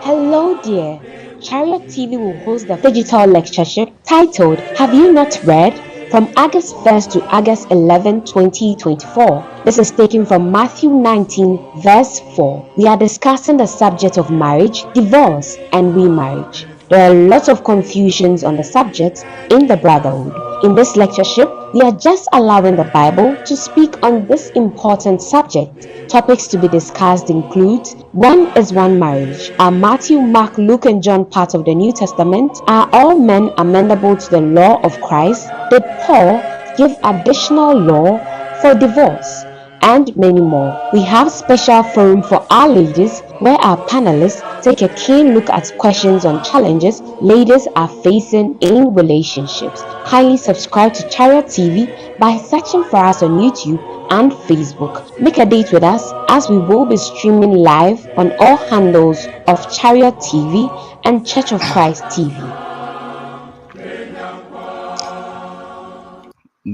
Hello, dear. Chariot TV will host the digital lectureship titled Have You Not Read? From August 1st to August 11, 2024. This is taken from Matthew 19, verse 4. We are discussing the subject of marriage, divorce, and remarriage. There are lots of confusions on the subject in the brotherhood. In this lectureship, we are just allowing the Bible to speak on this important subject. Topics to be discussed include: when is one marriage? Are Matthew, Mark, Luke, and John part of the New Testament? Are all men amenable to the law of Christ? Did Paul give additional law for divorce? And many more. We have special forum for our ladies where our panelists take a keen look at questions on challenges ladies are facing in relationships. Kindly subscribe to Chariot TV by searching for us on YouTube and Facebook. Make a date with us as we will be streaming live on all handles of Chariot TV and Church of Christ TV.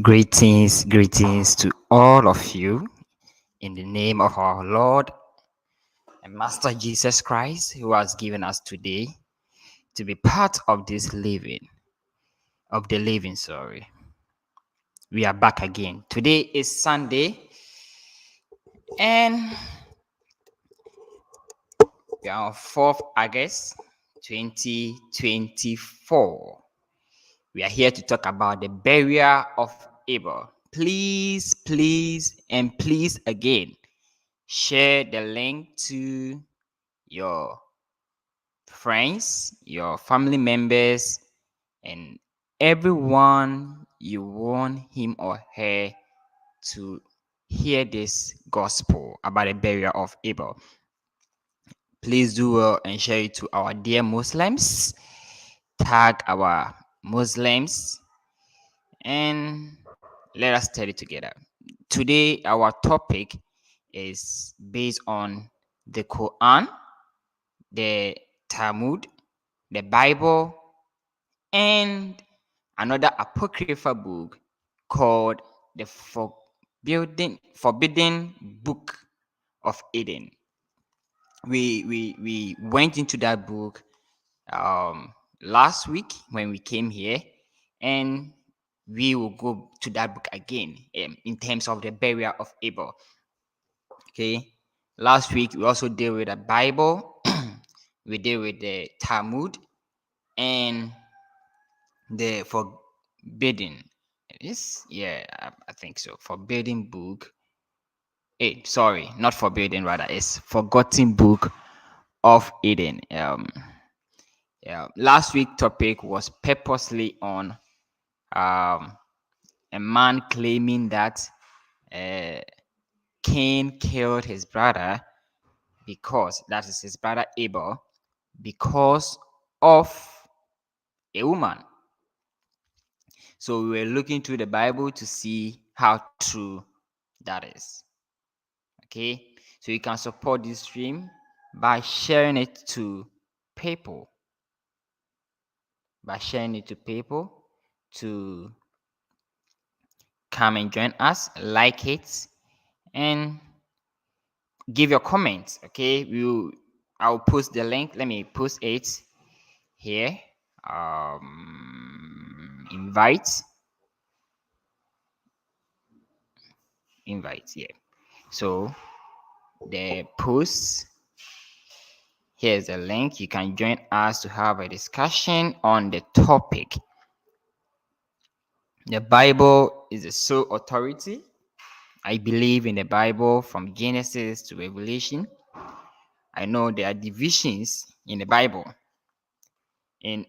Greetings to all of you in the name of our Lord and Master Jesus Christ, who has given us today to be part of this living. We are back again. Today is Sunday and we are on 4th August 2024. We are here to talk about the burial of Abel. Please again, share the link to your friends, your family members, and everyone you want him or her to hear this gospel about the burial of Abel. Please do well and share it to our dear Muslims. Tag our Muslims and let us study together. Today, our topic is based on the Qur'an, the Talmud, the Bible, and another apocrypha book called the Forbidden Book of Eden. We went into that book last week when we came here, and we will go to that book again in terms of the burial of Abel. Okay, last week we also deal with the Bible, we deal with the Talmud, and the forbidden. I think so. Forbidden book. Sorry, not forbidden. Rather, it's forgotten book of Eden. Last week topic was purposely on a man claiming that Cain killed his brother because that is his brother Abel because of a woman. So we were looking through the Bible to see how true that is. Okay, so you can support this stream by sharing it to people. To come and join us, like it, and give your comments. Okay, I'll post the link. Let me post it here. Invite. Yeah. So the post, here's the link. You can join us to have a discussion on the topic. The Bible is the sole authority. I believe in the Bible from Genesis to Revelation. I know there are divisions in the Bible. In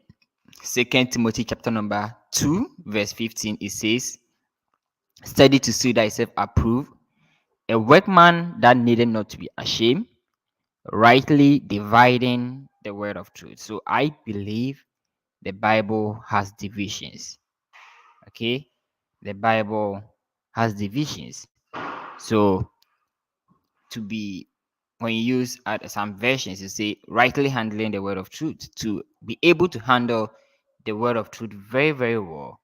2 Timothy chapter number 2, verse 15, it says, "Study to see thyself approved, a workman that needed not to be ashamed, rightly dividing the word of truth." So I believe the Bible has divisions. Okay, the Bible has divisions. So when you use at some versions, you say rightly handling the word of truth. To be able to handle the word of truth very, very well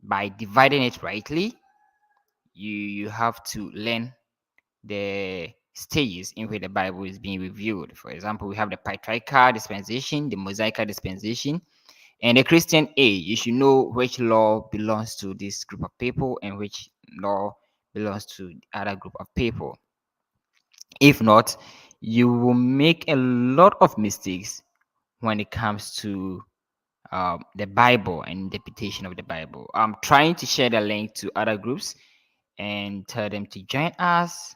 by dividing it rightly, you have to learn the stages in which the Bible is being reviewed. For example, we have the Patriarchal dispensation, the Mosaical dispensation, and the Christian age. You should know which law belongs to this group of people and which law belongs to the other group of people. If not, you will make a lot of mistakes when it comes to the Bible and interpretation of the Bible. I'm trying to share the link to other groups and tell them to join us.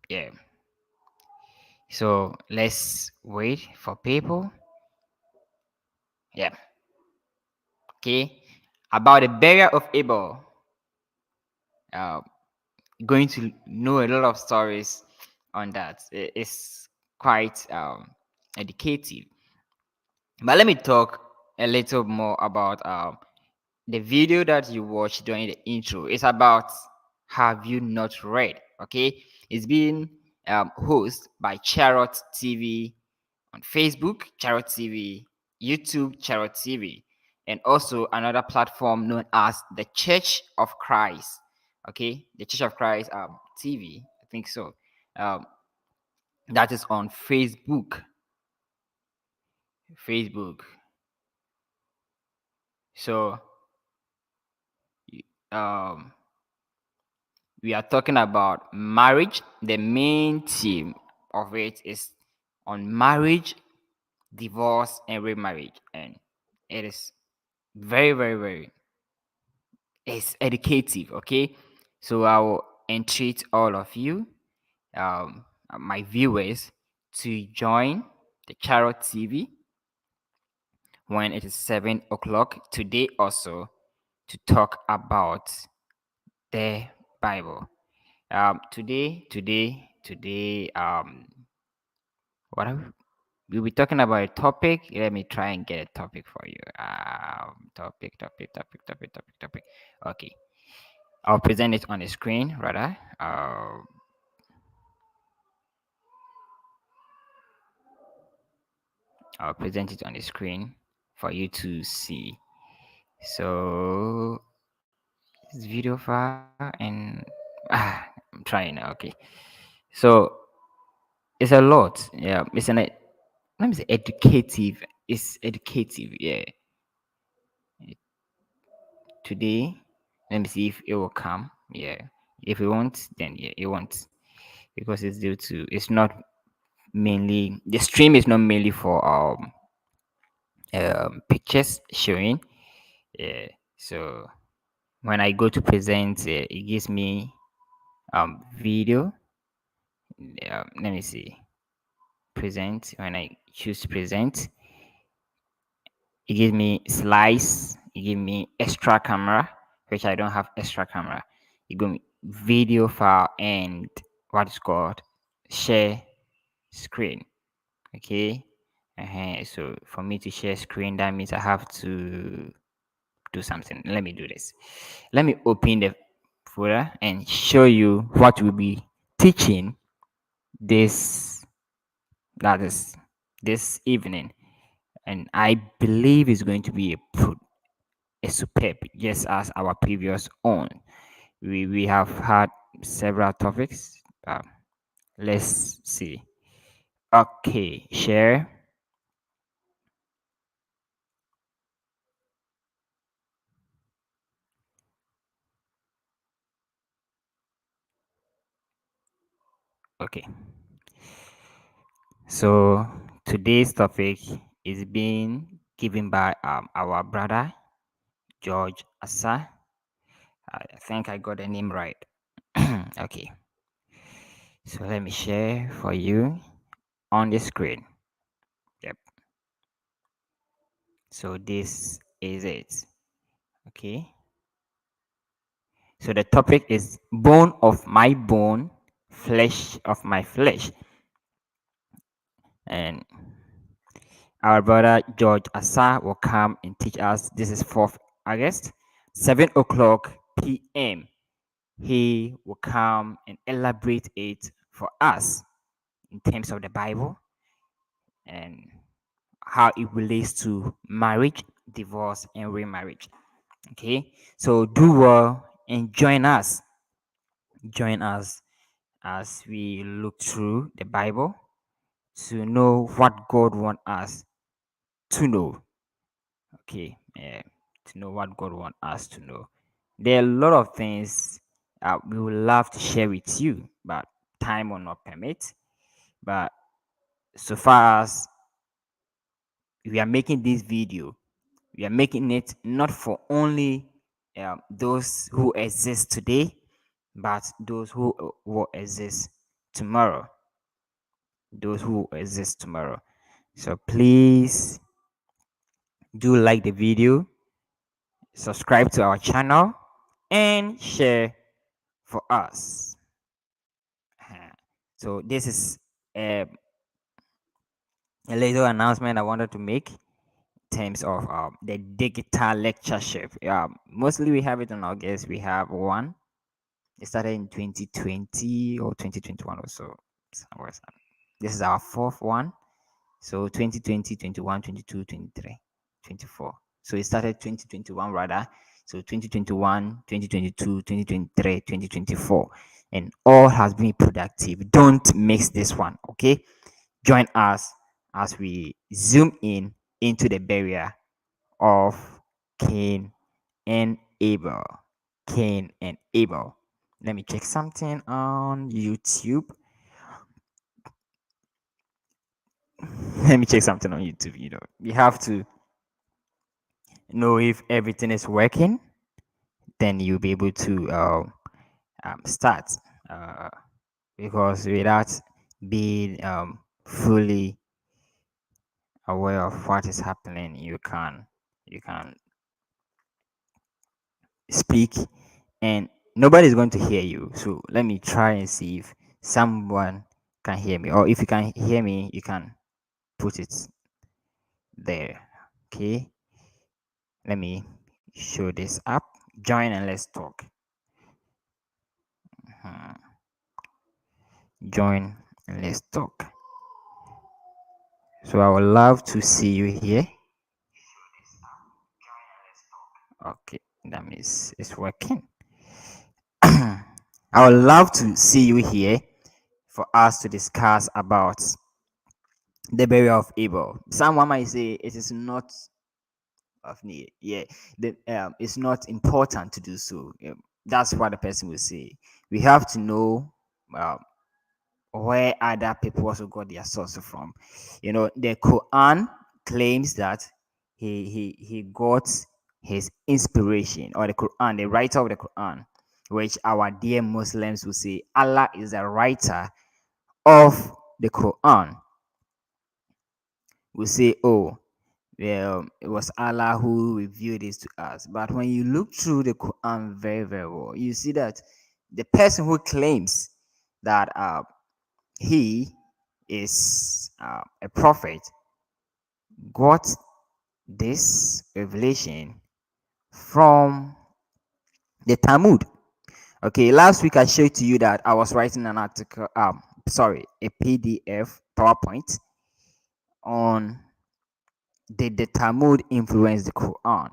Yeah. So let's wait for people. Yeah. Okay. About the burial of Abel. Uh, going to know a lot of stories on that. It's quite educative. But let me talk a little more about the video that you watched during the intro. It's about Have You Not Read? Okay, it's being hosted by Charot TV on Facebook, Charot TV, YouTube, Charot TV, and also another platform known as the Church of Christ. Okay, the Church of Christ TV, I think so. Um, that is on Facebook. Facebook. So um we are talking about marriage. The main theme of it is on marriage, divorce, and remarriage, and it is very, very, very. It's educative. Okay, so I will entreat all of you, my viewers, to join the Charot TV when it is 7 o'clock today, also to talk about the Bible. Today, what are we'll be talking about a topic. Let me try and get a topic for you. Topic. Okay, I'll present it on the screen rather. I'll present it on the screen for you to see. So this video file and I'm trying now. Okay, so it's a lot. Yeah, it's an let me say educative. It's educative. Yeah, today. Let me see if it will come. Yeah. If it won't, then yeah, it won't. Because it's due to it's not mainly the stream is not mainly for pictures showing. Yeah. So when I go to present, it gives me video. Let me see. Present. When I choose present, it gives me slice. It gives me extra camera, which I don't have extra camera. It gives me video file and what is called share screen. Okay. So for me to share screen, that means I have to do something. Let me do this. Let me open the folder and show you what we'll be teaching this that is this evening. And I believe it's going to be a superb, just as our previous own. We have had several topics. Let's see. Okay, share. Okay. So today's topic is being given by our brother George Asa. I think I got the name right. Okay. So let me share for you on the screen. Yep. So this is it. Okay. So the topic is bone of my bone, flesh of my flesh. And our brother George Asa will come and teach us. This is 4th August, 7 o'clock p.m. He will come and elaborate it for us in terms of the Bible and how it relates to marriage, divorce, and remarriage. Okay, so do well and join us. Join us as we look through the Bible to know what God wants us to know. Okay, to know what God wants us to know. There are a lot of things we would love to share with you, but time will not permit. But so far as we are making this video, we are making it not for only those who exist today, but those who will exist tomorrow. Those who exist tomorrow. So please do like the video, subscribe to our channel, and share for us. So this is a, a little announcement I wanted to make in terms of the digital lectureship. Mostly we have it in August. We have one. It started in 2020 or 2021 or so. This is our fourth one. So 2020, 21, 22, 23, 24. So it started 2021 rather. So 2021, 2022, 2023, 2024. And all has been productive. Don't miss this one, okay? Join us as we zoom in into the burial of Cain and Abel. Cain and Abel. Let me check something on YouTube. Let me check something on YouTube. You have to know if everything is working, then you'll be able to start. Uh, because without being fully aware of what is happening, you can speak and nobody's going to hear you. So let me try and see if someone can hear me, or if you can hear me, you can put it there. Okay, let me show this up. Join and let's talk. Mhm. Join and let's talk. So I would love to see you here. Okay, that means it's working. I would love to see you here for us to discuss about the burial of Abel. Someone might say it is not of need. Yeah, it's not important to do so. That's what the person will say. We have to know um, where other people also got their source from. The Quran claims that he got his inspiration, or the Quran, the writer of the Quran, which our dear Muslims will say Allah is the writer of the Quran. We say, oh, well, it was Allah who revealed this to us. But when you look through the Quran very, very well, you see that the person who claims that he is a prophet got this revelation from the Talmud. Okay, last week I showed to you that I was writing an article, a PDF PowerPoint on did the Talmud influence the Quran?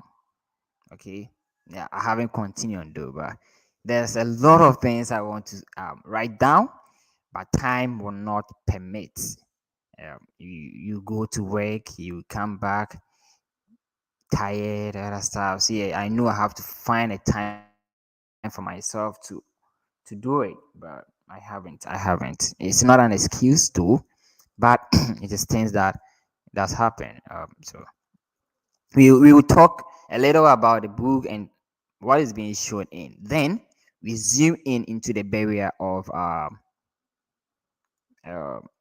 Okay, yeah, I haven't continued though, but there's a lot of things I want to write down, but time will not permit. You go to work, you come back tired, other stuff. So yeah, I know I have to find a time for myself to do it, but I haven't. It's not an excuse to, but it is things that's happened. So we will talk a little about the book and what is being shown in. Then we zoom in into the burial of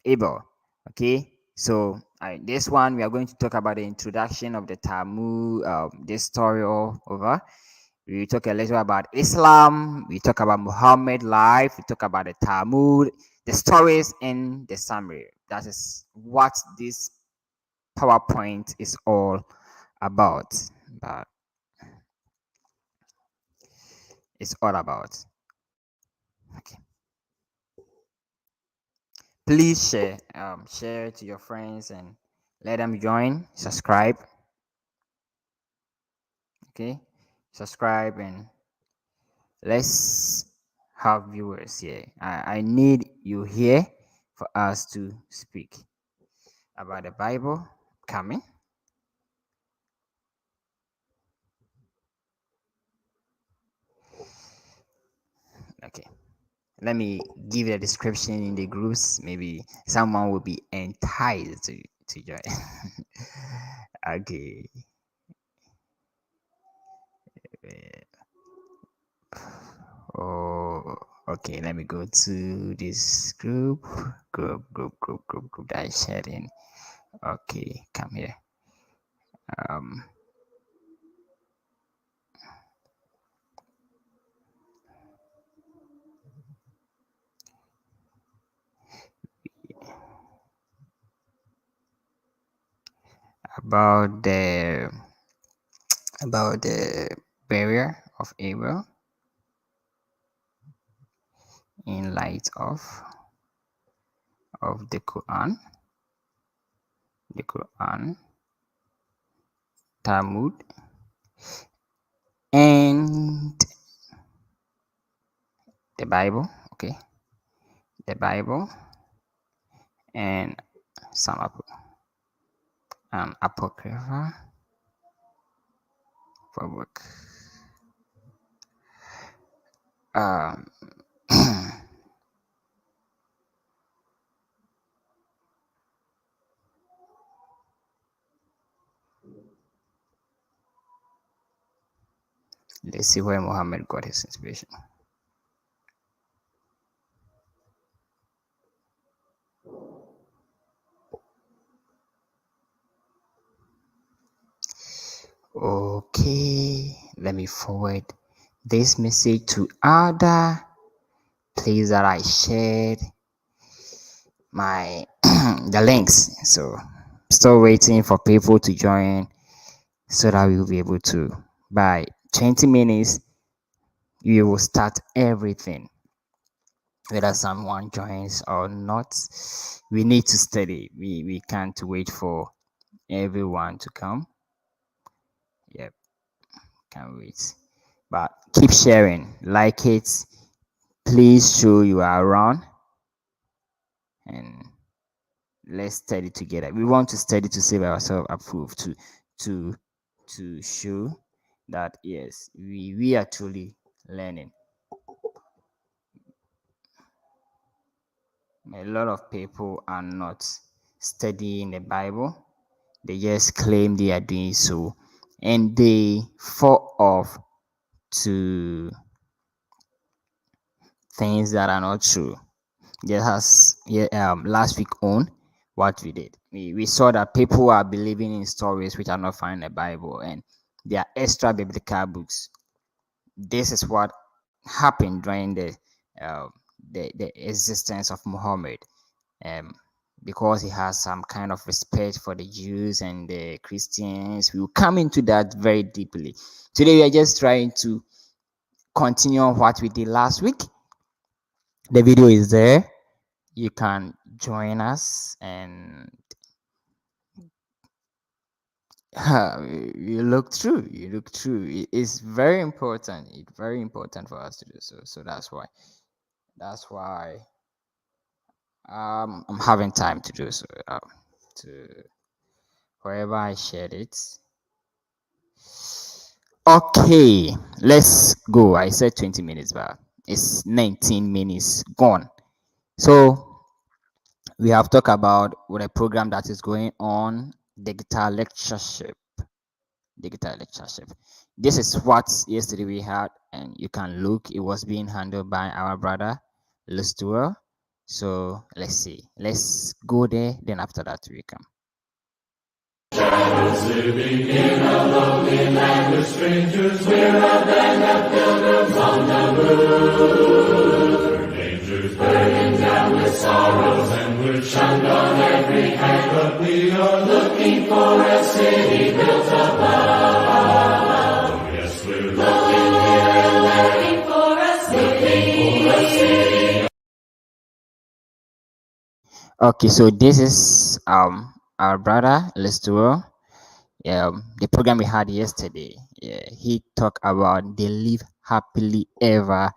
Abel. Okay, so this one we are going to talk about the introduction of the Talmud, this story all over. We talk a little about Islam. We talk about Muhammad life. We talk about the Talmud, the stories, and the summary. That is what this PowerPoint is all about. But it's all about. Okay. Please share it to your friends and let them join. Subscribe. Okay, subscribe and let's have viewers here. I need you here for us to speak about the Bible coming. Okay. Let me give a description in the groups. Maybe someone will be enticed to join. Okay. Oh, okay. Let me go to this group that I shared in. Okay, come here. Um, about the burial of Abel in light of the Quran, Talmud, and the Bible. Okay, the Bible and some apocrypha for book. Um, let's see where Muhammad got his inspiration. Okay, let me forward this message to other places that I shared my the links. So still waiting for people to join so that we will be able to, by 20 minutes we will start everything. Whether someone joins or not, we need to study. We can't wait for everyone to come. Yep, can't wait. But keep sharing, like it. Please show you are around and let's study together. We want to study to save ourselves approved, to show that yes, we are truly learning. A lot of people are not studying the Bible. They just claim they are doing so, and they fall off to things that are not true. Just as last week on what we did, we saw that people are believing in stories which are not found in the Bible, and they are extra biblical books. This is what happened during the existence of Muhammad. Um, because he has some kind of respect for the Jews and the Christians. We will come into that very deeply. Today, we are just trying to continue on what we did last week. The video is there. You can join us, and you look through. It's very important. It's very important for us to do so. So that's why I'm having time to do so. To wherever I shared it. Okay, let's go. I said 20 minutes, but it's 19 minutes gone. So we have talked about what a program that is going on, digital lectureship. This is what yesterday we had, and you can look. It was being handled by our brother, Lustuel. So let's see. Let's go there. Then after that, we come. Shadows living in a lonely land with strangers, we're a band of pilgrims on the move. Through dangers, burdened down with sorrows, and we're shunned on every hand, but we are looking for a city built above. Oh, yes, we're looking here, looking for a city. Okay, so this is our brother Lestuel. The program we had yesterday. He talked about they live happily ever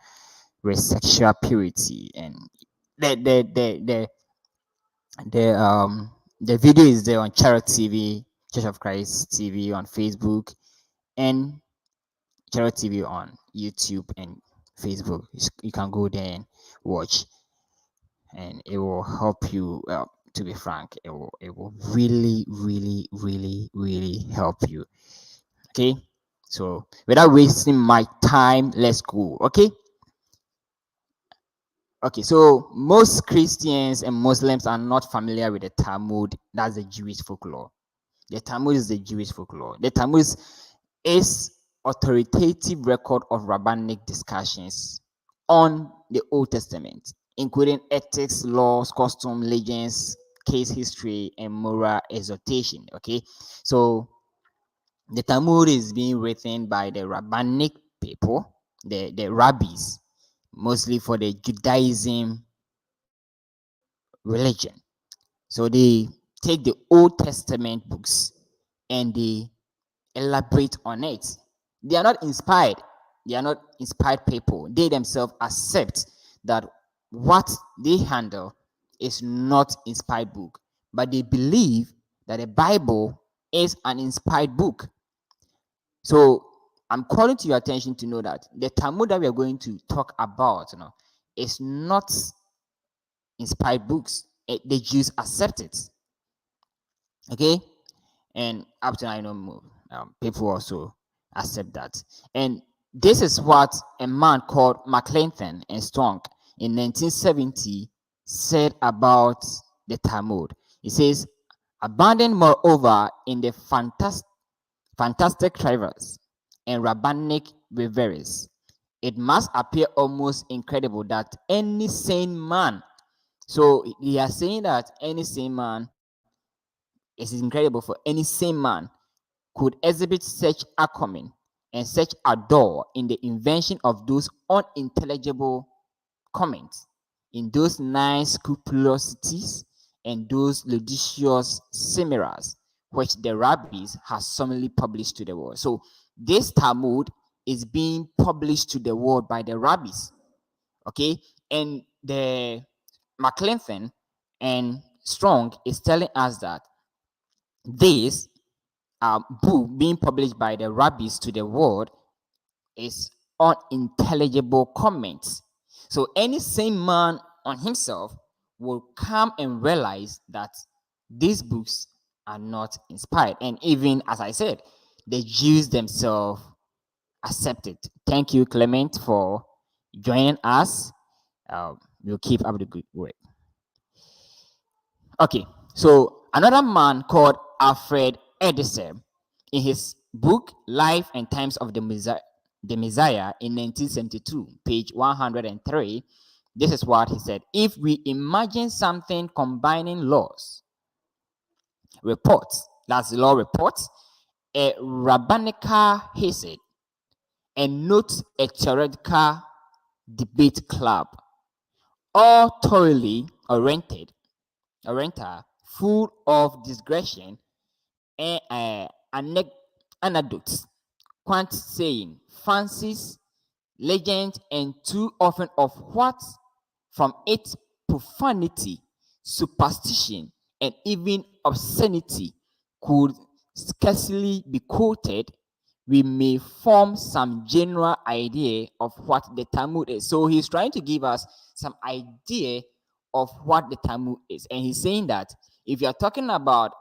with sexual purity. And the the the the the video is there on Charity TV, Church of Christ TV on Facebook, and Charity TV on YouTube and Facebook. You can go there and watch, and it will help you. To be frank, it will really, really, really, really help you. Okay, so without wasting my time, let's go. Okay, so most Christians and Muslims are not familiar with the Talmud. That's the Jewish folklore. The Talmud is the Jewish folklore. The Talmud is authoritative record of rabbinic discussions on the Old Testament, including ethics, laws, custom, legends, case history, and moral exhortation. Okay, so the Talmud is being written by the rabbinic people, the rabbis, mostly for the Judaism religion. So they take the Old Testament books and they elaborate on it. They are not inspired. They are not inspired people. They themselves accept that what they handle is not inspired book, but they believe that the Bible is an inspired book. So I'm calling to your attention to know that the Talmud that we are going to talk about, is not inspired books. The Jews accept it. Okay, and up to now, people also accept that. And this is what a man called McClinton and Strong in 1970 said about the Talmud. He says, abandoned moreover in the fantastic travels and rabbinic reveries, it must appear almost incredible that any sane man, so they are saying that any sane man, it is incredible for any sane man could exhibit such acumen and such ardor in the invention of those unintelligible comments, in those nice scrupulosities, and those ludicious chimeras which the rabbis have solemnly published to the world. So this Talmud is being published to the world by the rabbis. Okay, and the McClinton and Strong is telling us that this book being published by the rabbis to the world is unintelligible comments. So any sane man on himself will come and realize that these books are not inspired. And even as I said, the Jews themselves accept it. Thank you, Clement, for joining us. We'll keep up the good work. Okay, so another man called Alfred Edison, in his book Life and Times of the Messiah in 1972, page 103, this is what he said. If we imagine something combining laws, reports, that's law reports, a rabbinical hazard, and not a theoretical debate club, all thoroughly oriented, full of digression and anecdotes, quaint saying, fancies, legends, and too often of what from its profanity, superstition, and even obscenity could scarcely be quoted, we may form some general idea of what the Talmud is. So he's trying to give us some idea of what the Talmud is. And he's saying that if you're talking about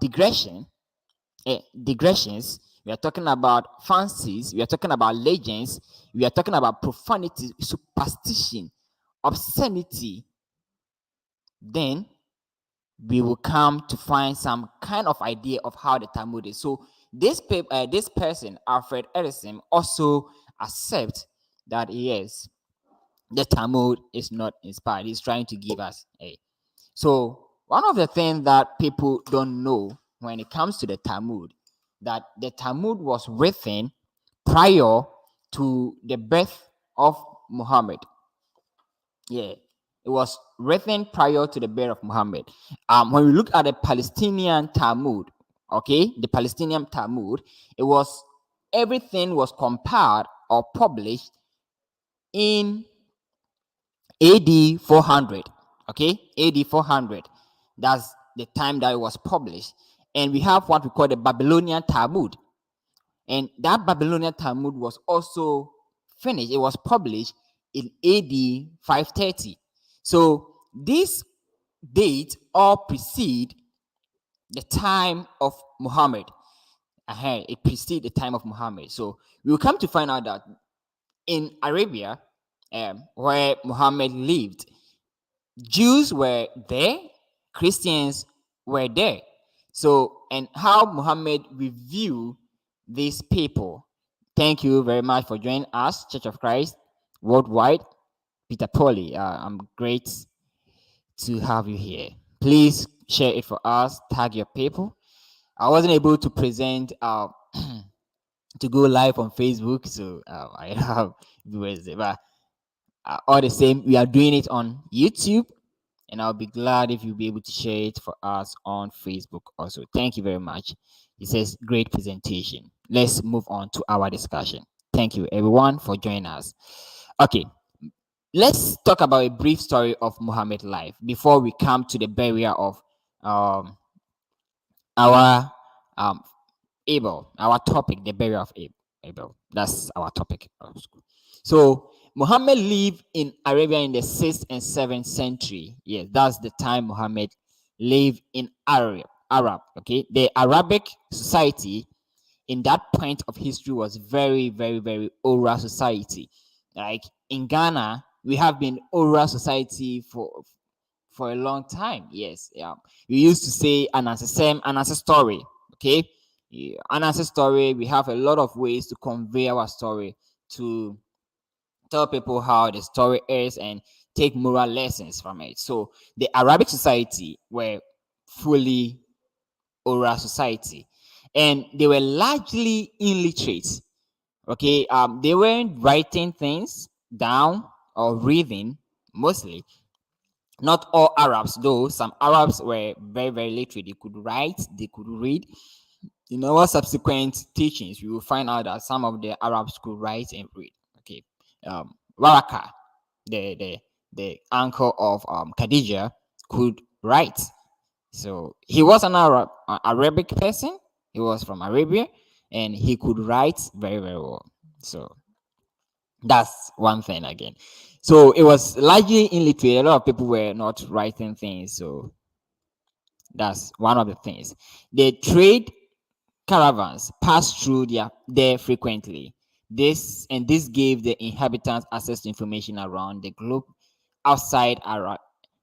digressions, we are talking about fancies, we are talking about legends, we are talking about profanity, superstition, obscenity, then we will come to find some kind of idea of how the Talmud is. So this person, Alfred Edison, also accepts that yes, the Talmud is not inspired. He's trying to give us a. So one of the things that people don't know when it comes to the Talmud, that the Talmud was written prior to the birth of Muhammad. Yeah, it was written prior to the birth of Muhammad. When we look at the Palestinian Talmud, okay, the Palestinian Talmud, it was everything was compiled or published in AD 400. Okay, AD 400. That's the time that it was published. And we have what we call the Babylonian Talmud. And that Babylonian Talmud was also finished. It was published in AD 530. So these dates all precede the time of Muhammad. It precedes the time of Muhammad. So we will come to find out that in Arabia, where Muhammad lived, Jews were there, Christians were there. So, and how Muhammad reviewed these people. Thank you very much for joining us, Church of Christ Worldwide. Peter Polly, I'm great to have you here. Please share it for us, tag your people. I wasn't able to present to go live on Facebook, so I have viewers there. But all the same, we are doing it on YouTube, and I'll be glad if you'll be able to share it for us on Facebook also. Thank you very much. It says great presentation. Let's move on to our discussion. Thank you everyone for joining us. Okay, let's talk about a brief story of Muhammad's life before we come to the burial of our Abel, our topic, the burial of Abel. That's our topic. So Muhammad lived in Arabia in the 6th and 7th century. Yes, that's the time Muhammad lived in Arab. Okay, the Arabic society in that point of history was very, very, very oral society. Like in Ghana, we have been oral society for a long time. Yes, yeah. We used to say an answer story. Okay, an answer story. We have a lot of ways to convey our story, to tell people how the story is and take moral lessons from it. So the Arabic society were fully oral society, and they were largely illiterate. Okay, they weren't writing things down or reading mostly. Not all Arabs, though. Some Arabs were very, very literate. They could write, they could read. In our subsequent teachings, we will find out that some of the Arabs could write and read. Okay, Waraka, the uncle of Khadija, could write. So he was an Arabic person. He was from Arabia, and he could write very, very well. So that's one thing again. So it was largely illiterate. A lot of people were not writing things. So that's one of the things. The trade caravans passed through there frequently. This gave the inhabitants access to information around the globe outside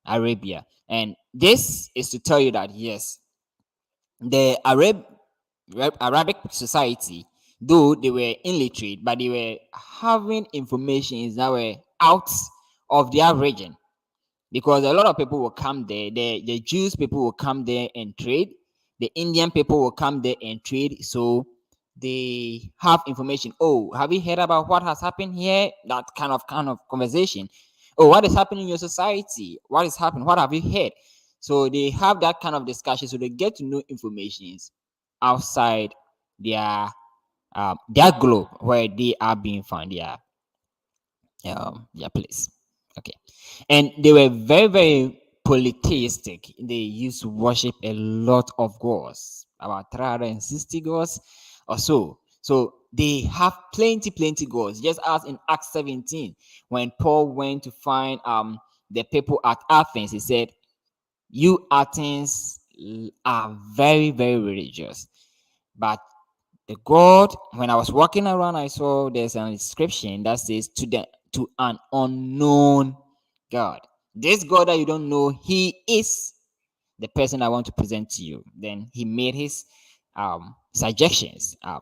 Arabia. And this is to tell you that yes, the Arabic society, though they were illiterate, but they were having information that were out of their region, because a lot of people will come there. The Jews people will come there and trade. The Indian people will come there and trade. So they have information. Oh, have you heard about what has happened here? That kind of conversation. Oh, what is happening in your society? What is happening? What have you heard? So they have that kind of discussion. So they get to know information outside their globe where they are being found. Their place. Okay, and they were very, very polytheistic. They used to worship a lot of gods, about 360 gods or so. So they have plenty gods, just as in Acts 17, when Paul went to find the people at Athens. He said, you Athens are very, very religious, but the God, when I was walking around, I saw there's an inscription that says to an unknown God. This God that you don't know, he is the person I want to present to you. Then he made his submissions on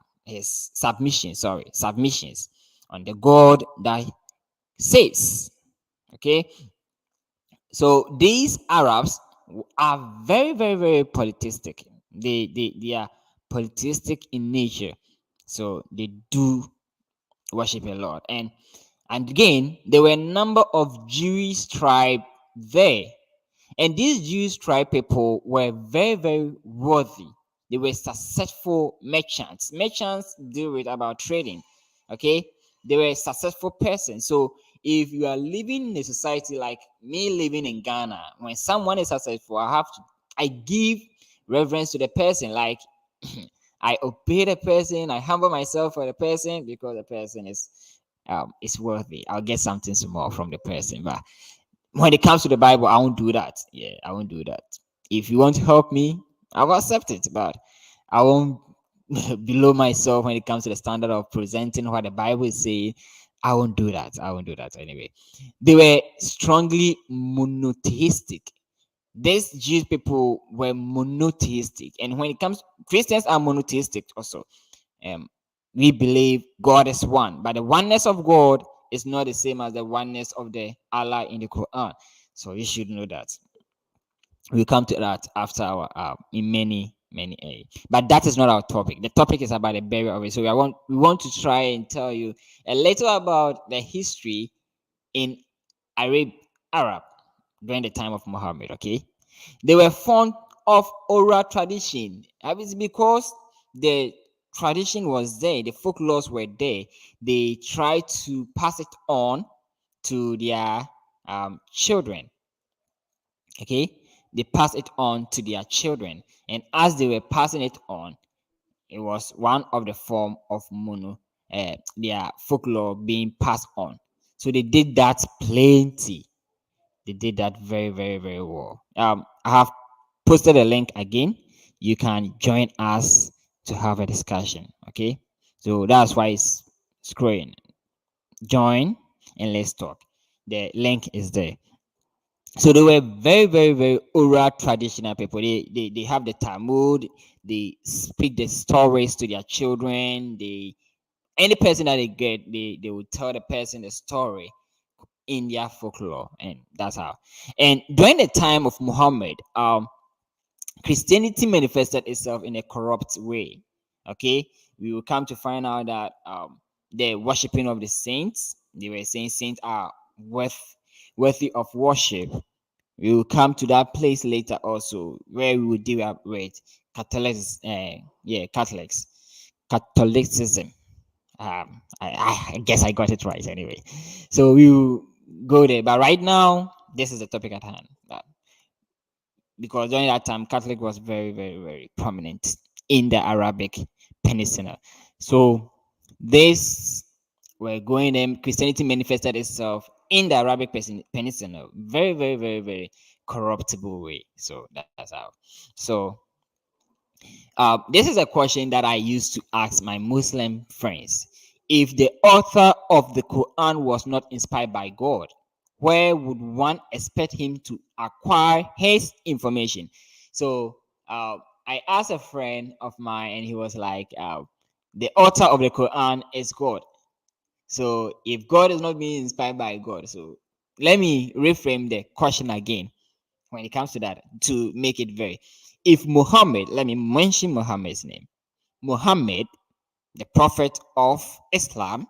the God that says. Okay. So these Arabs are very, very, very polytheistic. They are polytheistic in nature. So they do worship a lot. And again, there were a number of Jewish tribe there. And these Jewish tribe people were very, very worthy. They were successful merchants. Merchants deal with about trading. Okay. they were a successful person. So if you are living in a society like me living in Ghana, when someone is successful, I give reverence to the person. Like I obey the person, I humble myself for the person because the person is worthy. I'll get something small from the person. But when it comes to the Bible, I won't do that. Yeah, I won't do that. If you want to help me, I will accept it, but I won't below myself when it comes to the standard of presenting what the Bible is saying. I won't do that. I won't do that anyway. They were strongly monotheistic. These Jewish people were monotheistic, and when it comes, Christians are monotheistic also. Um, we believe God is one, but the oneness of God is not the same as the oneness of the Allah in the Quran. So you should know that. We'll come to that after our in many but that is not our topic. The topic is about the burial of it. So we want to try and tell you a little about the history in Arab during the time of Muhammad. Okay, they were fond of oral tradition. It's because the tradition was there, the folklores were there. They tried to pass it on to their children. Okay, they pass it on to their children, and as they were passing it on, it was one of the form of their folklore being passed on. So they did that plenty. They did that very, very, very well. I have posted a link again. You can join us to have a discussion. Okay, so that's why it's scrolling. Join and let's talk. The link is there. So they were very, very, very oral traditional people. They have the Talmud. They speak the stories to their children. Any person that they get, they will tell the person the story in their folklore, and that's how. And during the time of Muhammad, Christianity manifested itself in a corrupt way. Okay, we will come to find out that the worshiping of the saints, they were saying saints are worthy of worship. We will come to that place later also, where we will deal with Catholics, Catholics, Catholicism. I guess I got it right anyway. So we will go there. But right now, this is the topic at hand. Because during that time, Catholic was very, very, very prominent in the Arabic Peninsula. So this were going in, Christianity manifested itself in the Arabic Peninsula, very, very, very, very corruptible way. So that's how. So this is a question that I used to ask my Muslim friends. If the author of the Quran was not inspired by God, where would one expect him to acquire his information? So I asked a friend of mine, and he was like, the author of the Quran is God. So if God is not being inspired by God, so let me reframe the question again when it comes to that to make it very. If Muhammad, let me mention Muhammad's name. Muhammad, the prophet of Islam,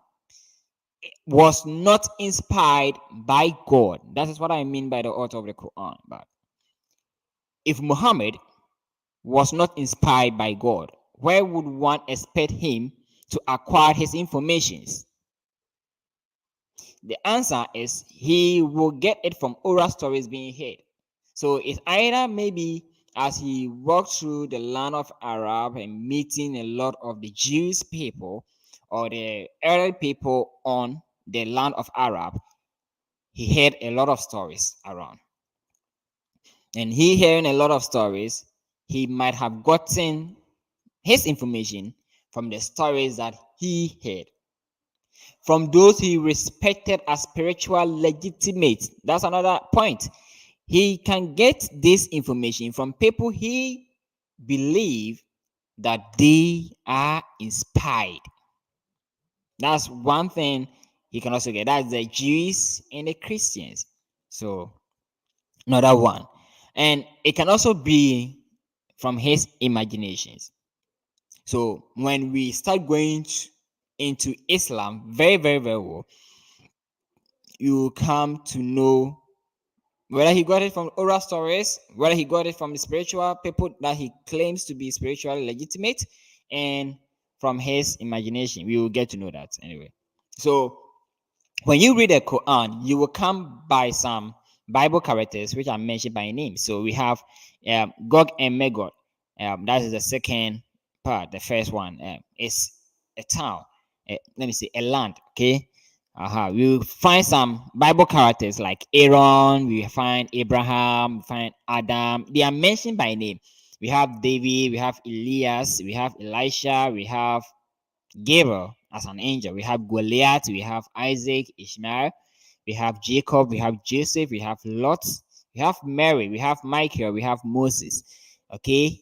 was not inspired by God. That is what I mean by the author of the Quran. But if Muhammad was not inspired by God, where would one expect him to acquire his informations? The answer is he will get it from oral stories being heard. So it's either maybe as he walked through the land of Arab and meeting a lot of the Jewish people or the early people on the land of Arab, he heard a lot of stories around. And he hearing a lot of stories, he might have gotten his information from the stories that he heard from those he respected as spiritual legitimate. That's another point. He can get this information from people he believe that they are inspired. That's one thing he can also get. That's the Jews and the Christians. So another one. And it can also be from his imaginations. So when we start going into Islam very, very, very well, you come to know whether he got it from oral stories, whether he got it from the spiritual people that he claims to be spiritually legitimate, and from his imagination. We will get to know that anyway. So when you read the Quran, you will come by some Bible characters which are mentioned by name. So we have Gog and Magog. That is the second part. The first one is a town. Let me say a land. Okay. We will find some Bible characters like Aaron. We find Abraham. We find Adam. They are mentioned by name. We have David. We have Elias. We have Elisha. We have Gabriel as an angel. We have Goliath, we have Isaac, Ishmael, we have Jacob, we have Joseph, we have Lot, we have Mary, we have Michael, we have Moses. Okay,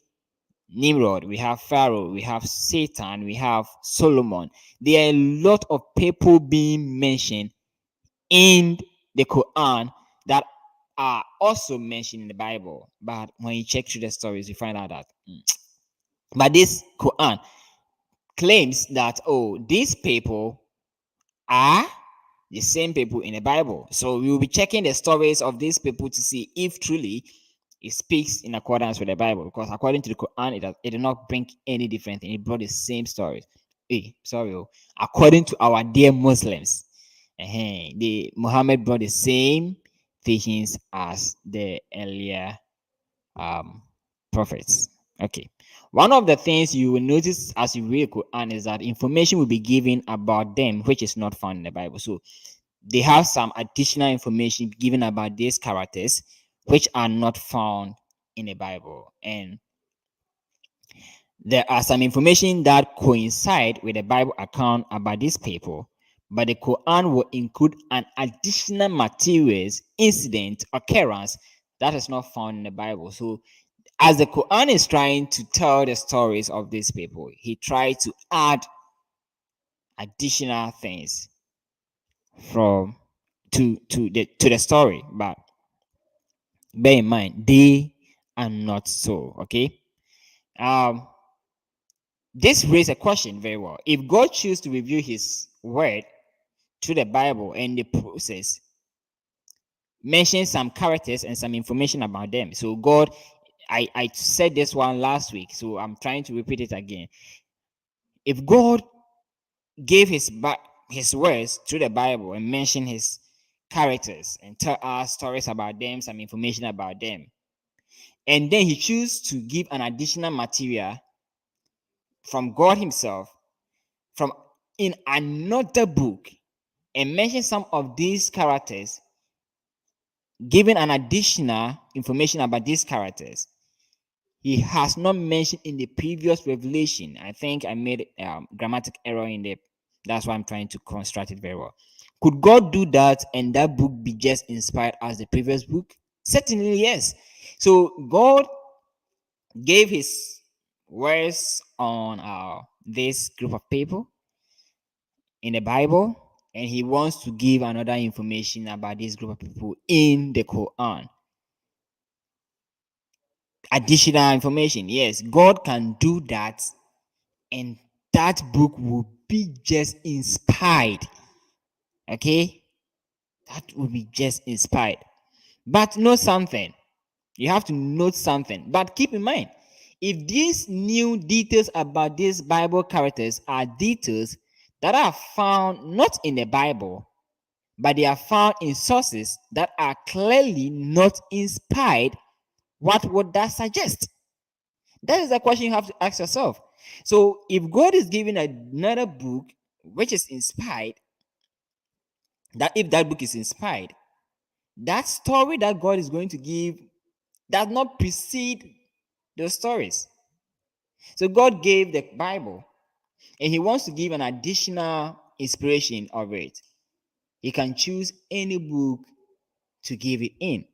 Nimrod, we have Pharaoh, we have Satan, we have Solomon. There are a lot of people being mentioned in the Quran that are also mentioned in the Bible. But when you check through the stories, you find out that but this Quran claims that, oh, these people are the same people in the Bible. So we will be checking the stories of these people to see if truly it speaks in accordance with the Bible. Because according to the Quran, it did not bring any different thing. It brought the same stories. According to our dear Muslims, the Muhammad brought the same teachings as the earlier prophets. Okay. One of the things you will notice as you read Quran is that information will be given about them, which is not found in the Bible. So they have some additional information given about these characters, which are not found in the Bible. And there are some information that coincide with the Bible account about these people, but the Quran will include an additional materials, incident, occurrence that is not found in the Bible. So as the Quran is trying to tell the stories of these people, he tried to add additional things from to the story. But bear in mind, they are not so. Okay. Um, this raises a question very well. If God chooses to reveal His word through the Bible and the process mention some characters and some information about them, so God, I said this one last week, so I'm trying to repeat it again. If God gave his words through the Bible and mentioned his characters and tell us stories about them, some information about them, and then he chooses to give an additional material from God himself from in another book and mention some of these characters, giving an additional information about these characters he has not mentioned in the previous revelation. I think I made grammatical error in the. That's why I'm trying to construct it very well. Could God do that and that book be just inspired as the previous book? Certainly, yes. So God gave His words on this group of people in the Bible, and He wants to give another information about this group of people in the Quran. Additional information. Yes, God can do that, and that book will be just inspired. Okay? That will be just inspired. But know something. You have to note something. But keep in mind, if these new details about these Bible characters are details that are found not in the Bible, but they are found in sources that are clearly not inspired, what would that suggest? That is the question you have to ask yourself. So, if God is giving another book which is inspired, that if that book is inspired, that story that God is going to give does not precede those stories. So, God gave the Bible and He wants to give an additional inspiration of it. He can choose any book to give it in.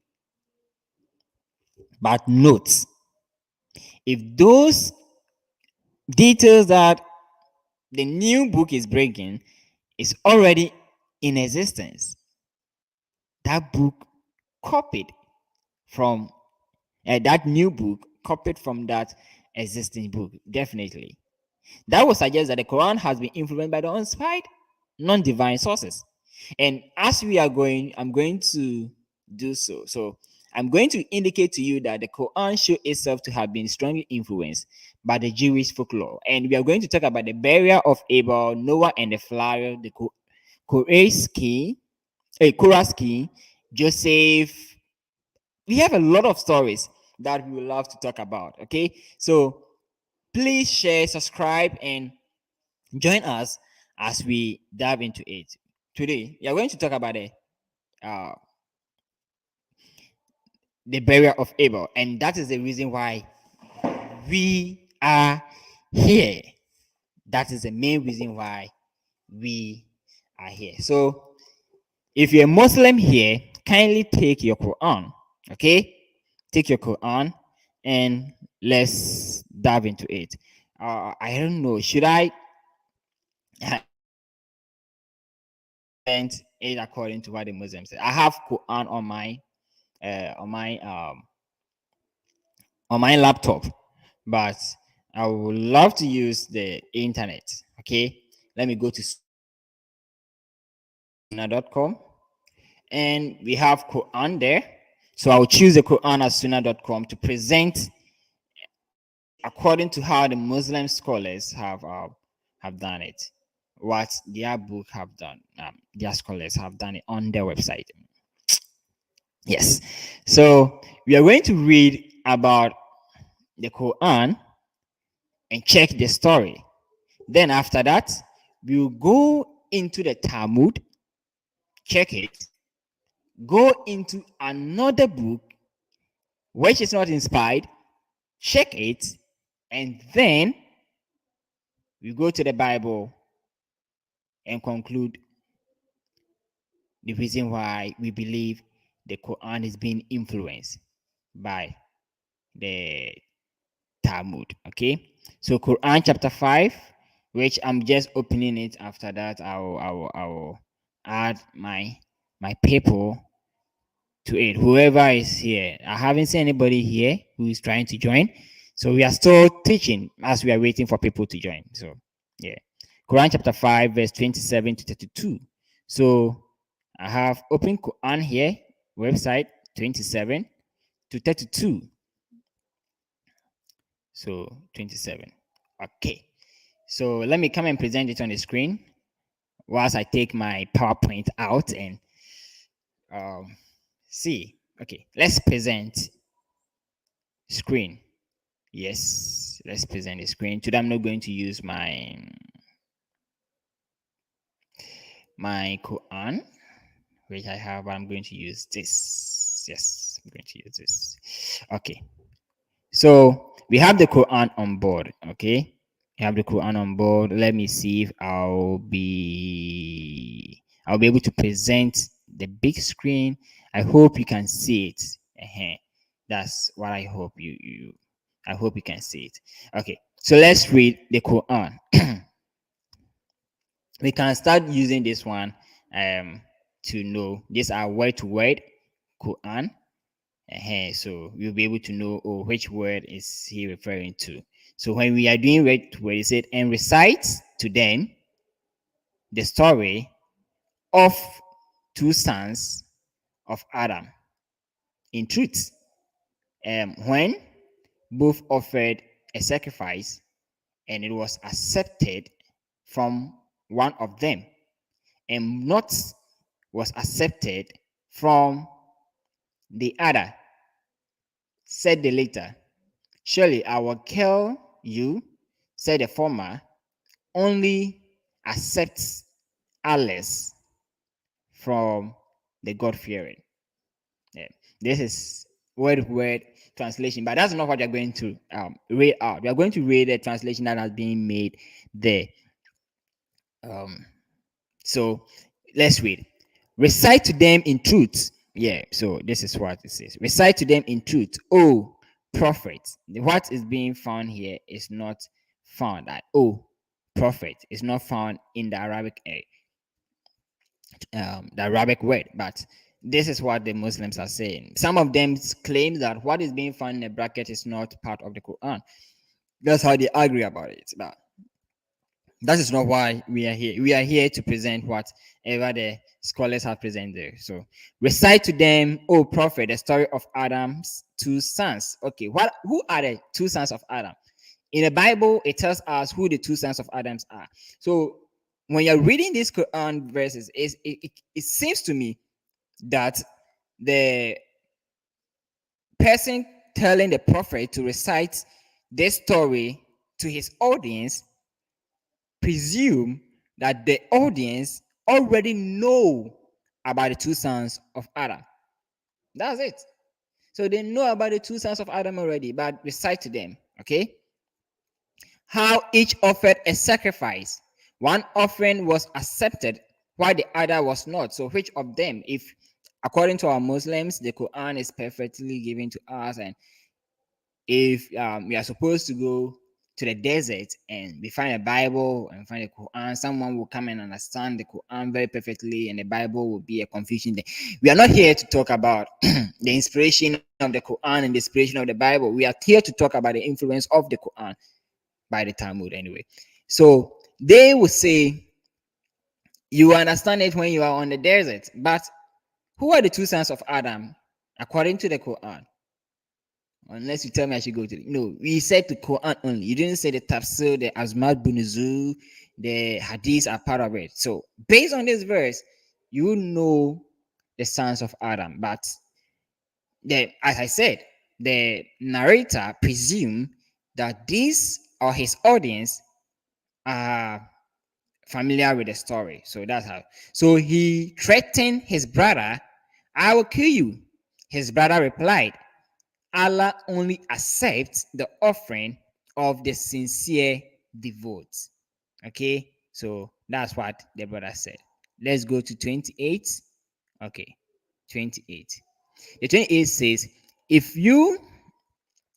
But note, if those details that the new book is bringing is already in existence, that book copied from that new book copied from that existing book, definitely. That would suggest that the Quran has been influenced by the uninspired, non-divine sources. And as we are going, I'm going to do so. So I'm going to indicate to you that the Quran shows itself to have been strongly influenced by the Jewish folklore. And we are going to talk about the burial of Abel, Noah, and the flood, Korah's king, Korah's king, Joseph. We have a lot of stories that we would love to talk about. Okay, so please share, subscribe, and join us as we dive into it. Today, we are going to talk about uh, the burial of Abel, and that is the reason why we are here. That is the main reason why we are here. So, if you're a Muslim here, kindly take your Quran, okay? Take your Quran and let's dive into it. I don't know, should I present it according to what the Muslims say? I have Quran uh, on my um on my laptop, but I would love to use the internet. Okay, let me go to sunnah.com, and we have Quran there. So I'll choose the Quran as sunnah.com to present according to how the Muslim scholars have done it, what their book have done, their scholars have done it on their website. Yes, so we are going to read about the Quran and check the story. Then after that, we'll go into the Talmud, check it, go into another book which is not inspired, check it, and then we go to the Bible and conclude the reason why we believe the Quran is being influenced by the Talmud. Okay, so Quran chapter 5, which I'm just opening it. After that, I will add my people to it. Whoever is here, I haven't seen anybody here who is trying to join, so we are still teaching as we are waiting for people to join. So yeah, Quran chapter 5, verse 27 to 32. So I have open Quran here, website 27 to 32. So 27. Okay. So let me come and present it on the screen whilst I take my PowerPoint out and see. Okay, let's present screen. Yes, let's present the screen. Today I'm not going to use my Quran, which I have. I'm going to use this. Yes, I'm going to use this. Okay. So we have the Quran on board. Okay. We have the Quran on board. Let me see if I'll be able to present the big screen. I hope you can see it. That's what I hope I hope you can see it. Okay. So let's read the Quran. We can start using this one to know these are word to word Quran. So we'll be able to know which word is he referring to. So when we are doing word to word, it said, and recite to them the story of two sons of Adam in truth. When both offered a sacrifice and it was accepted from one of them, and not was accepted from the other, said the latter, surely I will kill you, said the former, only accepts Allah's from the God-fearing. Yeah. This is word translation, but that's not what you're going to read out. We are going to read the translation that has been made there. So let's read. Recite to them in truth. Yeah, so this is what it says. Recite to them in truth, oh prophet. What is being found here is not found at prophet is not found in the Arabic word, but this is what the Muslims are saying. Some of them claim that what is being found in the bracket is not part of the Quran. That's how they agree about it. But that is not why we are here. We are here to present whatever the scholars have presented. So recite to them, O prophet, the story of Adam's two sons. Okay, who are the two sons of Adam? In the Bible, it tells us who the two sons of Adams are. So when you're reading these Quran verses, it seems to me that the person telling the prophet to recite this story to his audience presume that the audience already know about the two sons of Adam. That's it. So they know about the two sons of Adam already, but recite to them, okay? How each offered a sacrifice. One offering was accepted while the other was not. So which of them, if according to our Muslims, the Quran is perfectly given to us, and if we are supposed to go to the desert and we find a Bible and find the Quran, someone will come and understand the Quran very perfectly, and the Bible will be a confusion there. We are not here to talk about the inspiration of the Quran and the inspiration of the Bible. We are here to talk about the influence of the Quran by the Talmud, anyway. So they will say, you understand it when you are on the desert, but who are the two sons of Adam according to the Quran? Unless you tell me I should go to no, we said the Quran only. You didn't say the tafsir, the Azmat Bunuzu, the hadiths are part of it. So based on this verse, you know the sons of Adam. But as I said, the narrator presumed that these or his audience are familiar with the story. So that's how. So he threatened his brother, I will kill you. His brother replied, Allah only accepts the offering of the sincere devote. Okay, so that's what the brother said. Let's go to 28. Okay, 28. The 28 says, if you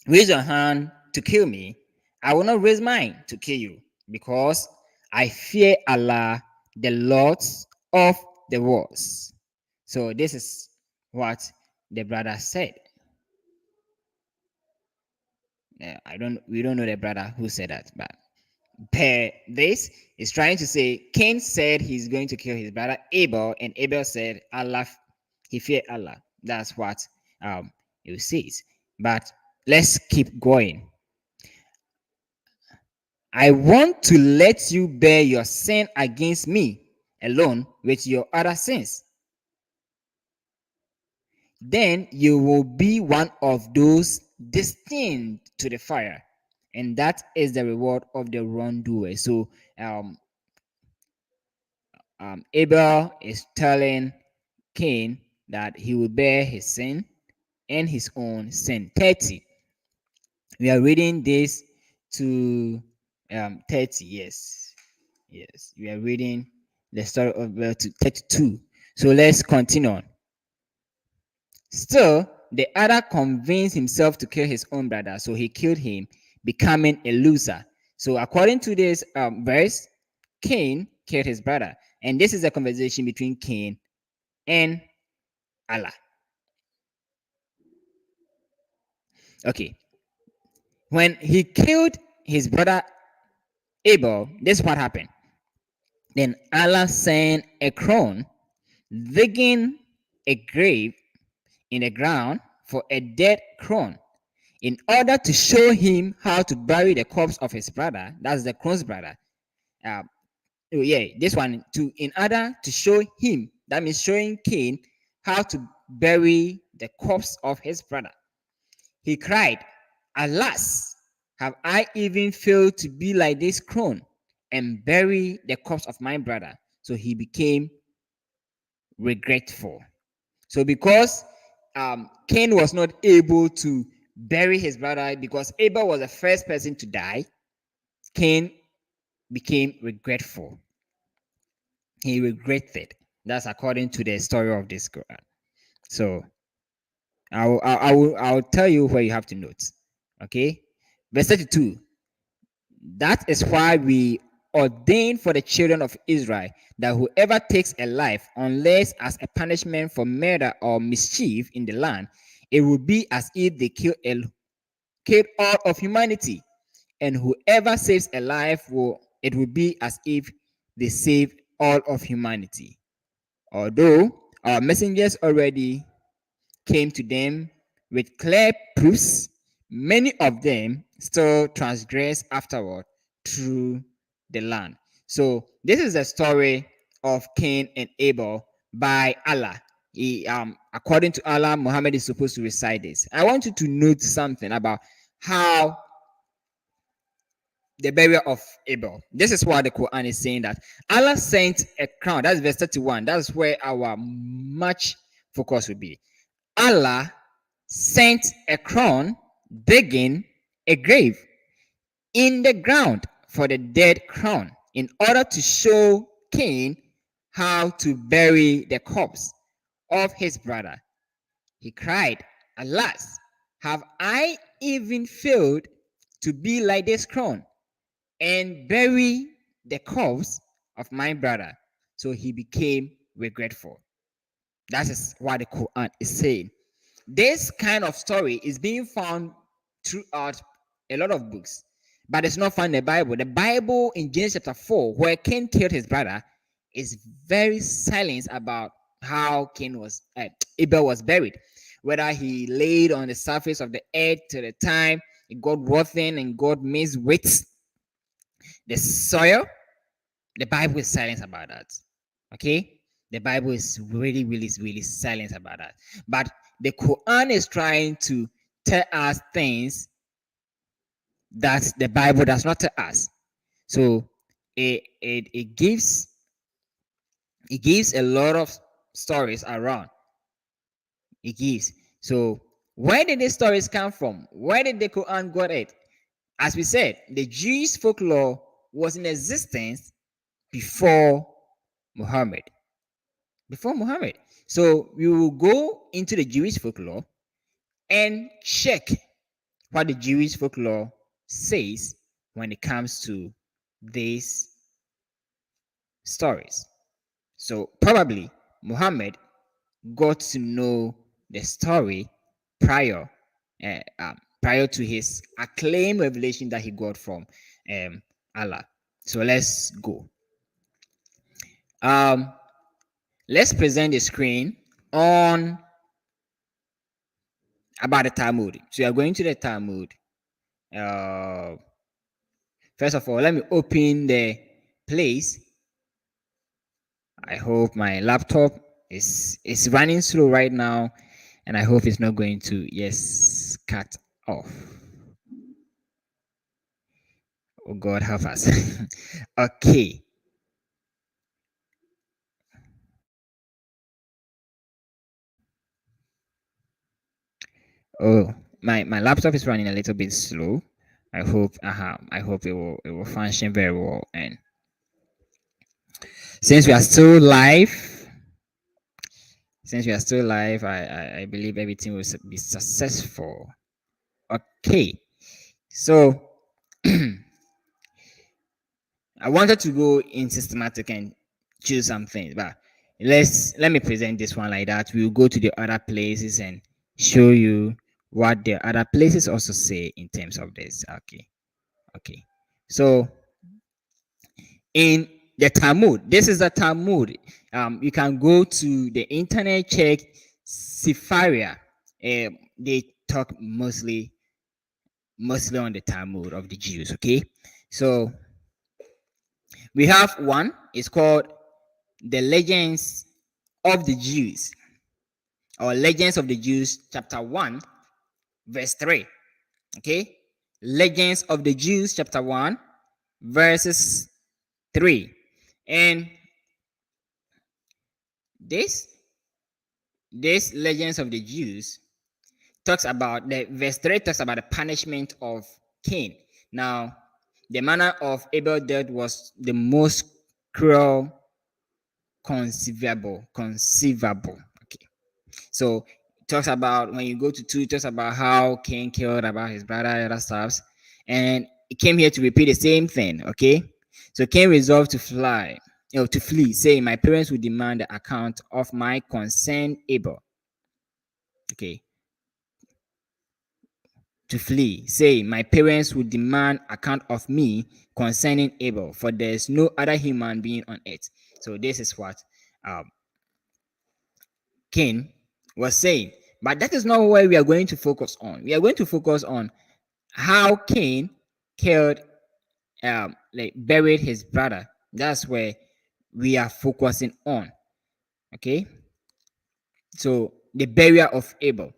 raise your hand to kill me, I will not raise mine to kill you, because I fear Allah, the Lord of the worlds. So this is what the brother said. We don't know the brother who said that, but per this is trying to say Cain said he's going to kill his brother Abel, and Abel said Allah, he feared Allah. That's what it says. But let's keep going. I want to let you bear your sin against me alone with your other sins. Then you will be one of those destined to the fire, and that is the reward of the wrongdoer. So Abel is telling Cain that he will bear his sin and his own sin. 30. We are reading this to 30. Yes. We are reading the story of to 32. So let's continue on. Still, the other convinced himself to kill his own brother, so he killed him, becoming a loser. So according to this verse, Cain killed his brother, and this is a conversation between Cain and Allah. Okay. When he killed his brother Abel, this is what happened. Then Allah sent a crone, digging a grave in the ground for a dead crone, in order to show him how to bury the corpse of his brother. That's the crone's brother. This one too. In order to show him, that means showing Cain how to bury the corpse of his brother. He cried, alas, have I even failed to be like this crone and bury the corpse of my brother? So he became regretful. So because Cain was not able to bury his brother because Abel was the first person to die, Cain became regretful. He regretted. That's according to the story of this Quran. So I'll tell you where you have to note. Okay, verse 32. That is why we ordain for the children of Israel that whoever takes a life, unless as a punishment for murder or mischief in the land, it will be as if they killed all of humanity. And whoever saves a life, it will be as if they saved all of humanity. Although our messengers already came to them with clear proofs, many of them still transgress afterward through the land. So This is the story of Cain and Abel by Allah. According to Allah, Muhammad is supposed to recite this. I want you to note something about how the burial of Abel. This is what the Quran is saying, that Allah sent a crown. That's verse 31. That's where our much focus will be. Allah sent a crown digging a grave in the ground for the dead crown in order to show Cain how to bury the corpse of his brother. He cried, "Alas, have I even failed to be like this crown and bury the corpse of my brother?" So he became regretful. That is what the Quran is saying. This kind of story is being found throughout a lot of books, but it's not found in the Bible. The Bible in Genesis chapter 4, where Cain killed his brother, is very silent about how Abel was buried. Whether he laid on the surface of the earth till the time it got rotten and got mixed with the soil, the Bible is silent about that. Okay? The Bible is really, really, really silent about that. But the Quran is trying to tell us things that the Bible does not tell us. So it gives a lot of stories around. It gives. So where did these stories come from? Where did the Quran got it? As we said, the Jewish folklore was in existence before Muhammad. Before Muhammad. So we will go into the Jewish folklore and check what the Jewish folklore says when it comes to these stories. So probably Muhammad got to know the story prior to his acclaimed revelation that he got from Allah. So let's go. Let's present the screen on about the Talmud. So you are going to the Talmud. First of all, let me open the place. I hope my laptop is running slow right now, and I hope it's not going to cut off. Oh God, help us. Okay. Oh, my laptop is running a little bit slow. I hope it will function very well. And since we are still live, I believe everything will be successful. Okay, so I wanted to go in systematic and choose some things, but let me present this one like that. We'll go to the other places and show you what the other places also say in terms of this. Okay. So in the Talmud, this is the Talmud. You can go to the internet, check Sefaria. They talk mostly on the Talmud of the Jews. Okay, so we have one. It's called the Legends of the Jews, or Legends of the Jews, chapter 1, verse 3. Okay, Legends of the Jews, chapter 1, verses 3. And this Legends of the Jews talks about the verse 3 talks about the punishment of Cain. Now, the manner of Abel's death was the most cruel conceivable. Okay. So it talks about, when you go to 2, it talks about how Cain killed about his brother and other stuff. And it came here to repeat the same thing. Okay. So Cain resolved to flee, saying, "My parents will demand the account of my concern Abel." Okay. To flee, saying, "My parents will demand account of me concerning Abel, for there is no other human being on earth." So this is what Cain was saying. But that is not where we are going to focus on. We are going to focus on how Cain killed, buried his brother That's where we are focusing on. Okay. So the burial of Abel.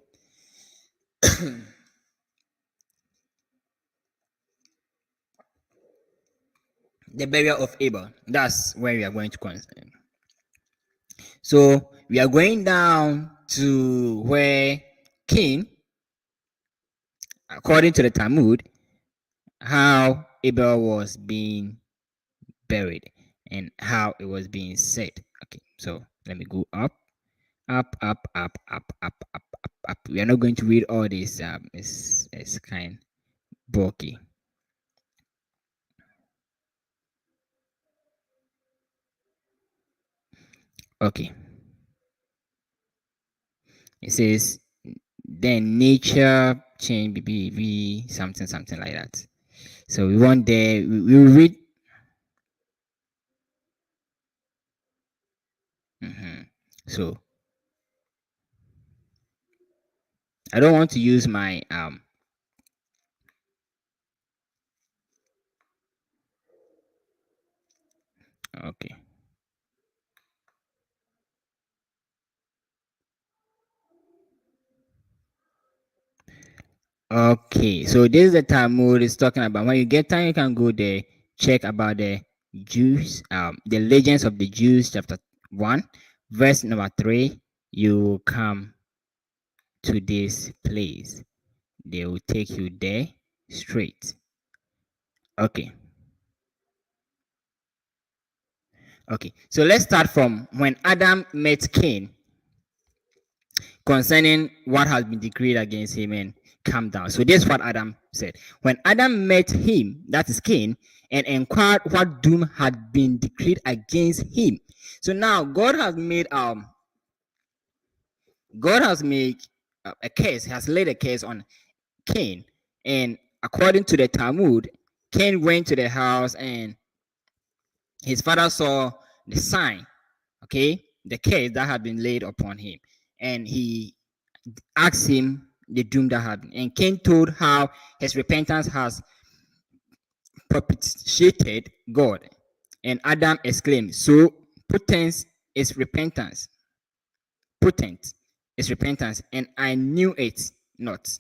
The burial of Abel. That's where we are going to concern. So we are going down to where Cain, according to the Talmud, how Abel was being buried and how it was being said. Okay, so let me go up, up, up, up, up, up, up, up, up. We are not going to read all this. It's kind bulky. Okay. It says then nature change BBV something like that. So we want there we will read. So I don't want to use my okay. Okay, so this is the Talmud is talking about. When you get time, you can go there, check about the Jews, the legends of the Jews, chapter 1, verse number 3. You will come to this place. They will take you there straight. Okay. Okay, so let's start from when Adam met Cain concerning what has been decreed against him and calm down. So this is what Adam said. When Adam met him, that is Cain, and inquired what doom had been decreed against him. So now God has made a case, has laid a case on Cain, and according to the Talmud, Cain went to the house and his father saw the sign, okay, the case that had been laid upon him, and he asked him the doom that happened. And Cain told how his repentance has propitiated God. And Adam exclaimed, so potent is repentance. Potent is repentance, and I knew it not.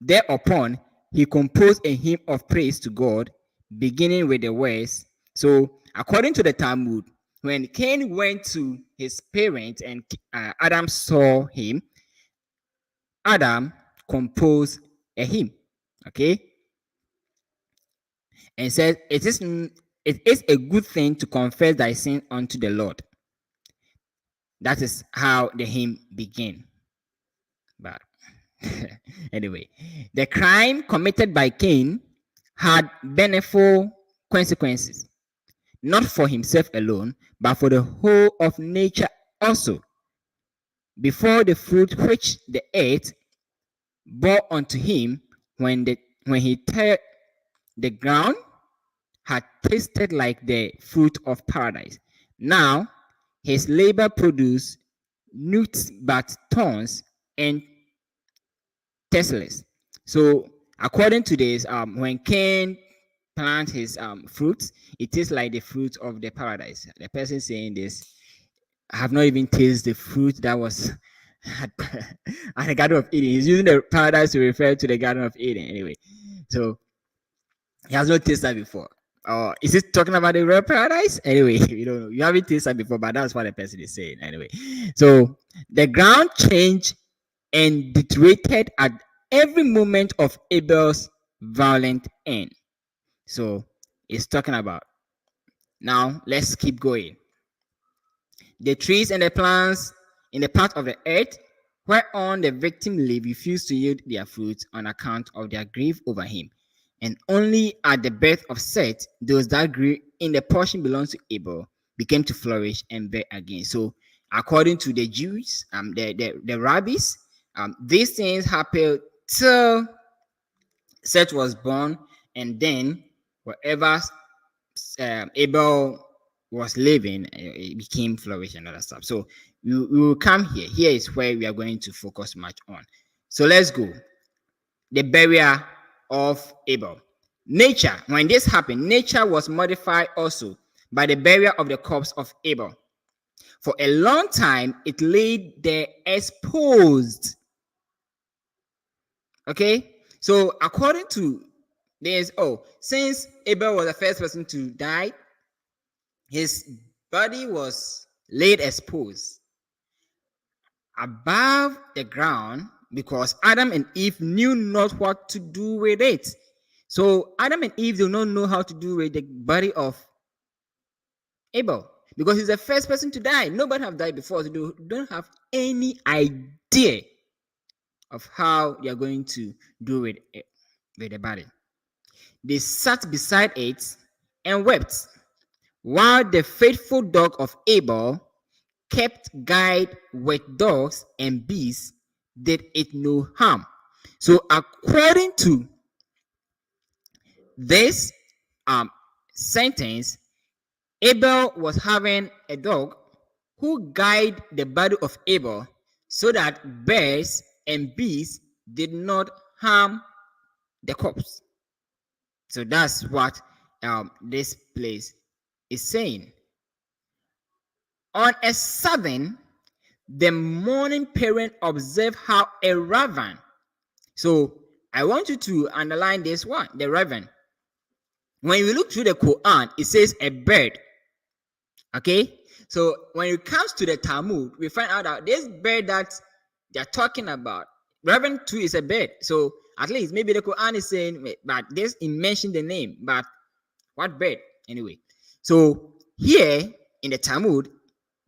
Thereupon he composed a hymn of praise to God, beginning with the words. So, according to the Talmud, when Cain went to his parents and Adam saw him, Adam composed a hymn, okay, and said, it is a good thing to confess thy sin unto the Lord. That is how the hymn began. But anyway, the crime committed by Cain had beneficial consequences, not for himself alone, but for the whole of nature also. Before the fruit which the earth bore unto him, when he teared the ground, had tasted like the fruit of paradise. Now his labor produced nuts but thorns and thistles. So according to this, when Cain plant his fruits, it is like the fruit of the paradise. The person saying this, I have not even tasted the fruit that was at the Garden of Eden. He's using the paradise to refer to the Garden of Eden anyway. So he has not tasted that before. Is it talking about the real paradise? Anyway, you don't know. You haven't tasted before, but that's what the person is saying. Anyway, so the ground changed and deteriorated at every moment of Abel's violent end. So it's talking about. Now let's keep going. The trees and the plants in the part of the earth whereon the victim lived refused to yield their fruit on account of their grief over him. And only at the birth of Seth, those that grew in the portion belongs to Abel became to flourish and bear again. So, according to the Jews, the rabbis, these things happened till Seth was born, and then wherever Abel was living, it became flourish and other stuff. So we will come here. Here is where we are going to focus much on. So let's go. The burial of Abel. Nature, when this happened, nature was modified also by the burial of the corpse of Abel. For a long time, it lay there exposed. Okay, so according to this, since Abel was the first person to die, his body was laid exposed above the ground because Adam and Eve knew not what to do with it. So Adam and Eve do not know how to do with the body of Abel because he's the first person to die. Nobody have died before, so they don't have any idea of how they are going to do with the body. They sat beside it and wept, while the faithful dog of Abel kept guide with dogs and beasts, did it no harm. So according to this sentence, Abel was having a dog who guided the body of Abel so that bears and beasts did not harm the corpse. So that's what this place is saying. On a sudden, the mourning parent observed how a raven. So I want you to underline this one, the raven. When you look through the Qur'an, it says a bird. Okay, so when it comes to the Talmud, we find out that this bird that they're talking about, raven too, is a bird. So at least maybe the Quran is saying, but this it mentioned the name, but what bird anyway? So here in the Talmud,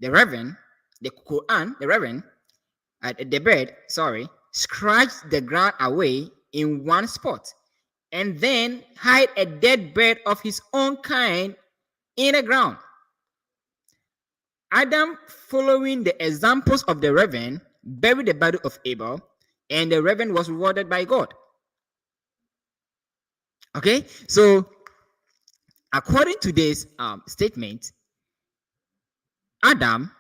the raven, the Quran, the raven, the bird, scratched the ground away in one spot, and then hide a dead bird of his own kind in the ground. Adam, following the examples of the raven, buried the body of Abel, and the raven was rewarded by God. Okay, so according to this statement, Adam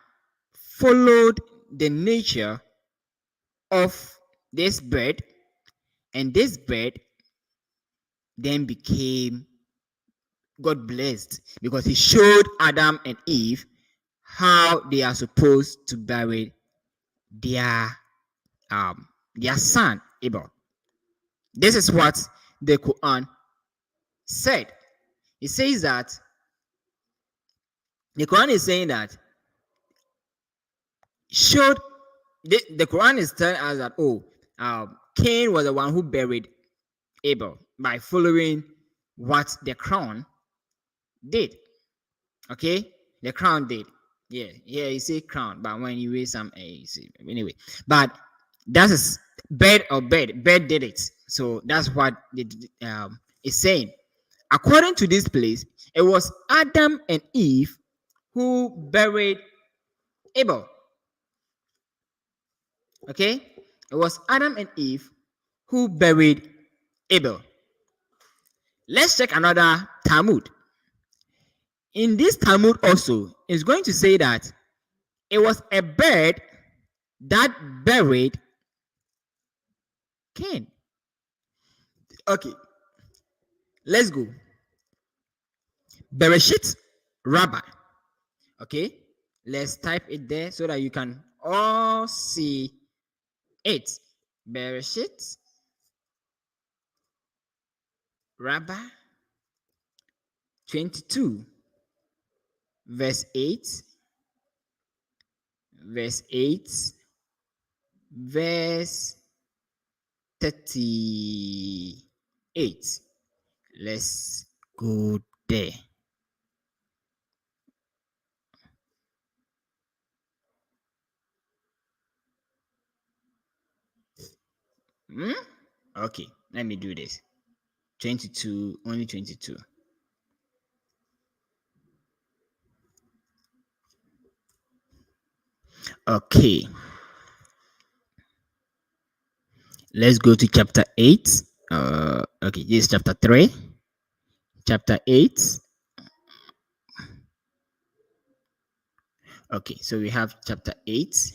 followed the nature of this bird, and this bird then became God blessed because he showed Adam and Eve how they are supposed to bury their son Abel. This is what the Quran said. It says that the Quran is saying that the Quran is telling us that Cain was the one who buried Abel by following what the crown did. Okay, the crown did. Yeah, you say crown, but when you read some, you see, anyway. But that is bird did it. So that's what it is saying. According to this place, it was Adam and Eve who buried Abel. Okay, it was Adam and Eve who buried Abel. Let's check another Talmud. In this Talmud also, it's going to say that it was a bird that buried Cain. Okay, let's go. Bereshit Rabbi. Okay, let's type it there so that you can all see it. Bereshit Rabbi 22, verse 8, verse 8, verse 38. Let's go there. Okay, let me do this. 22, only 22. Okay. Let's go to chapter 8. Okay, this is chapter 3. Chapter 8. Okay, so we have chapter 8.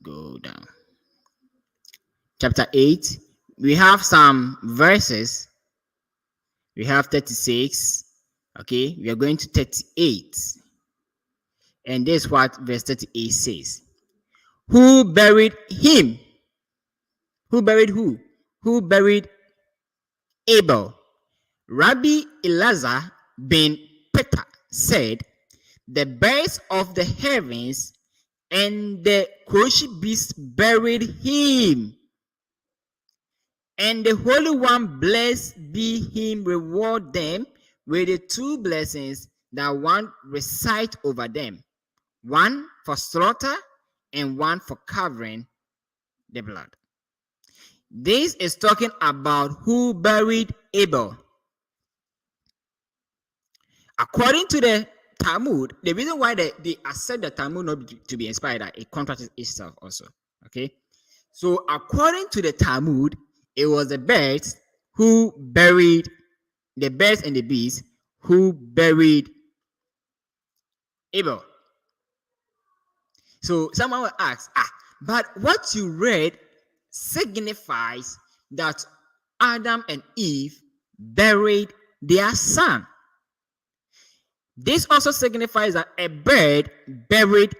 Go down. Chapter 8. We have some verses. We have 36, Okay, we are going to 38. And this is what verse 38 says. Who buried him? Who buried who? Who buried Abel? Rabbi Elazar ben Peter said, the birds of the heavens and the creation beasts buried him. And the Holy One, blessed be him, reward them with the two blessings that one recite over them, one for slaughter and one for covering the blood. This is talking about who buried Abel. According to the Talmud, the reason why they accept the Talmud not to be inspired, it contradicts itself also. Okay, so according to the Talmud, it was the birds who buried the birds and the beasts who buried Abel. So someone will ask, but what you read signifies that Adam and Eve buried their son. This also signifies that a bird buried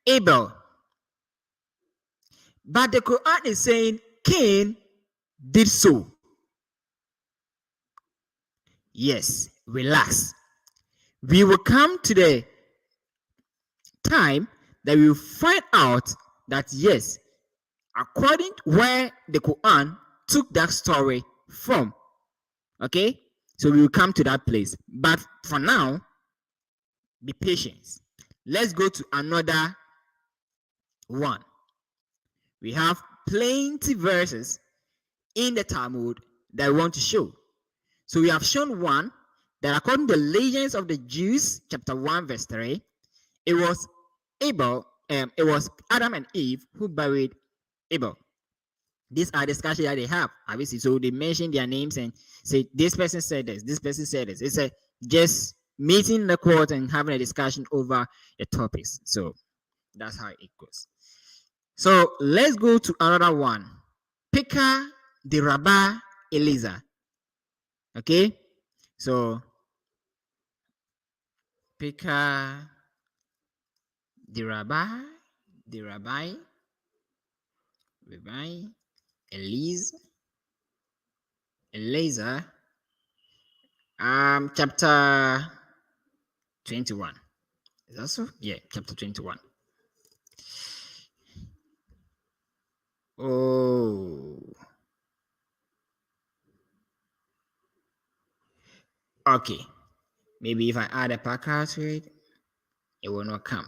Abel. But the Quran is saying Cain did so. Yes, relax. We will come to the time that we will find out that yes, according to where the Quran took that story from. Okay, so we will come to that place. But for now, be patient. Let's go to another one. We have plenty verses in the Talmud that we want to show. So we have shown one that according to the legends of the Jews, chapter 1, verse 3, it was Adam and Eve who buried Abel. These are discussions that they have, obviously. So they mention their names and say, this person said this, this person said this. It's just meeting the court and having a discussion over the topics. So that's how it goes. So let's go to another one. Pekah the Rabbi Eliezer. Okay, so Pekah the Rabbi Eliezer, chapter 21. Is that so? Yeah, chapter 21. Oh. Okay. Maybe if I add a packer to it, it will not come.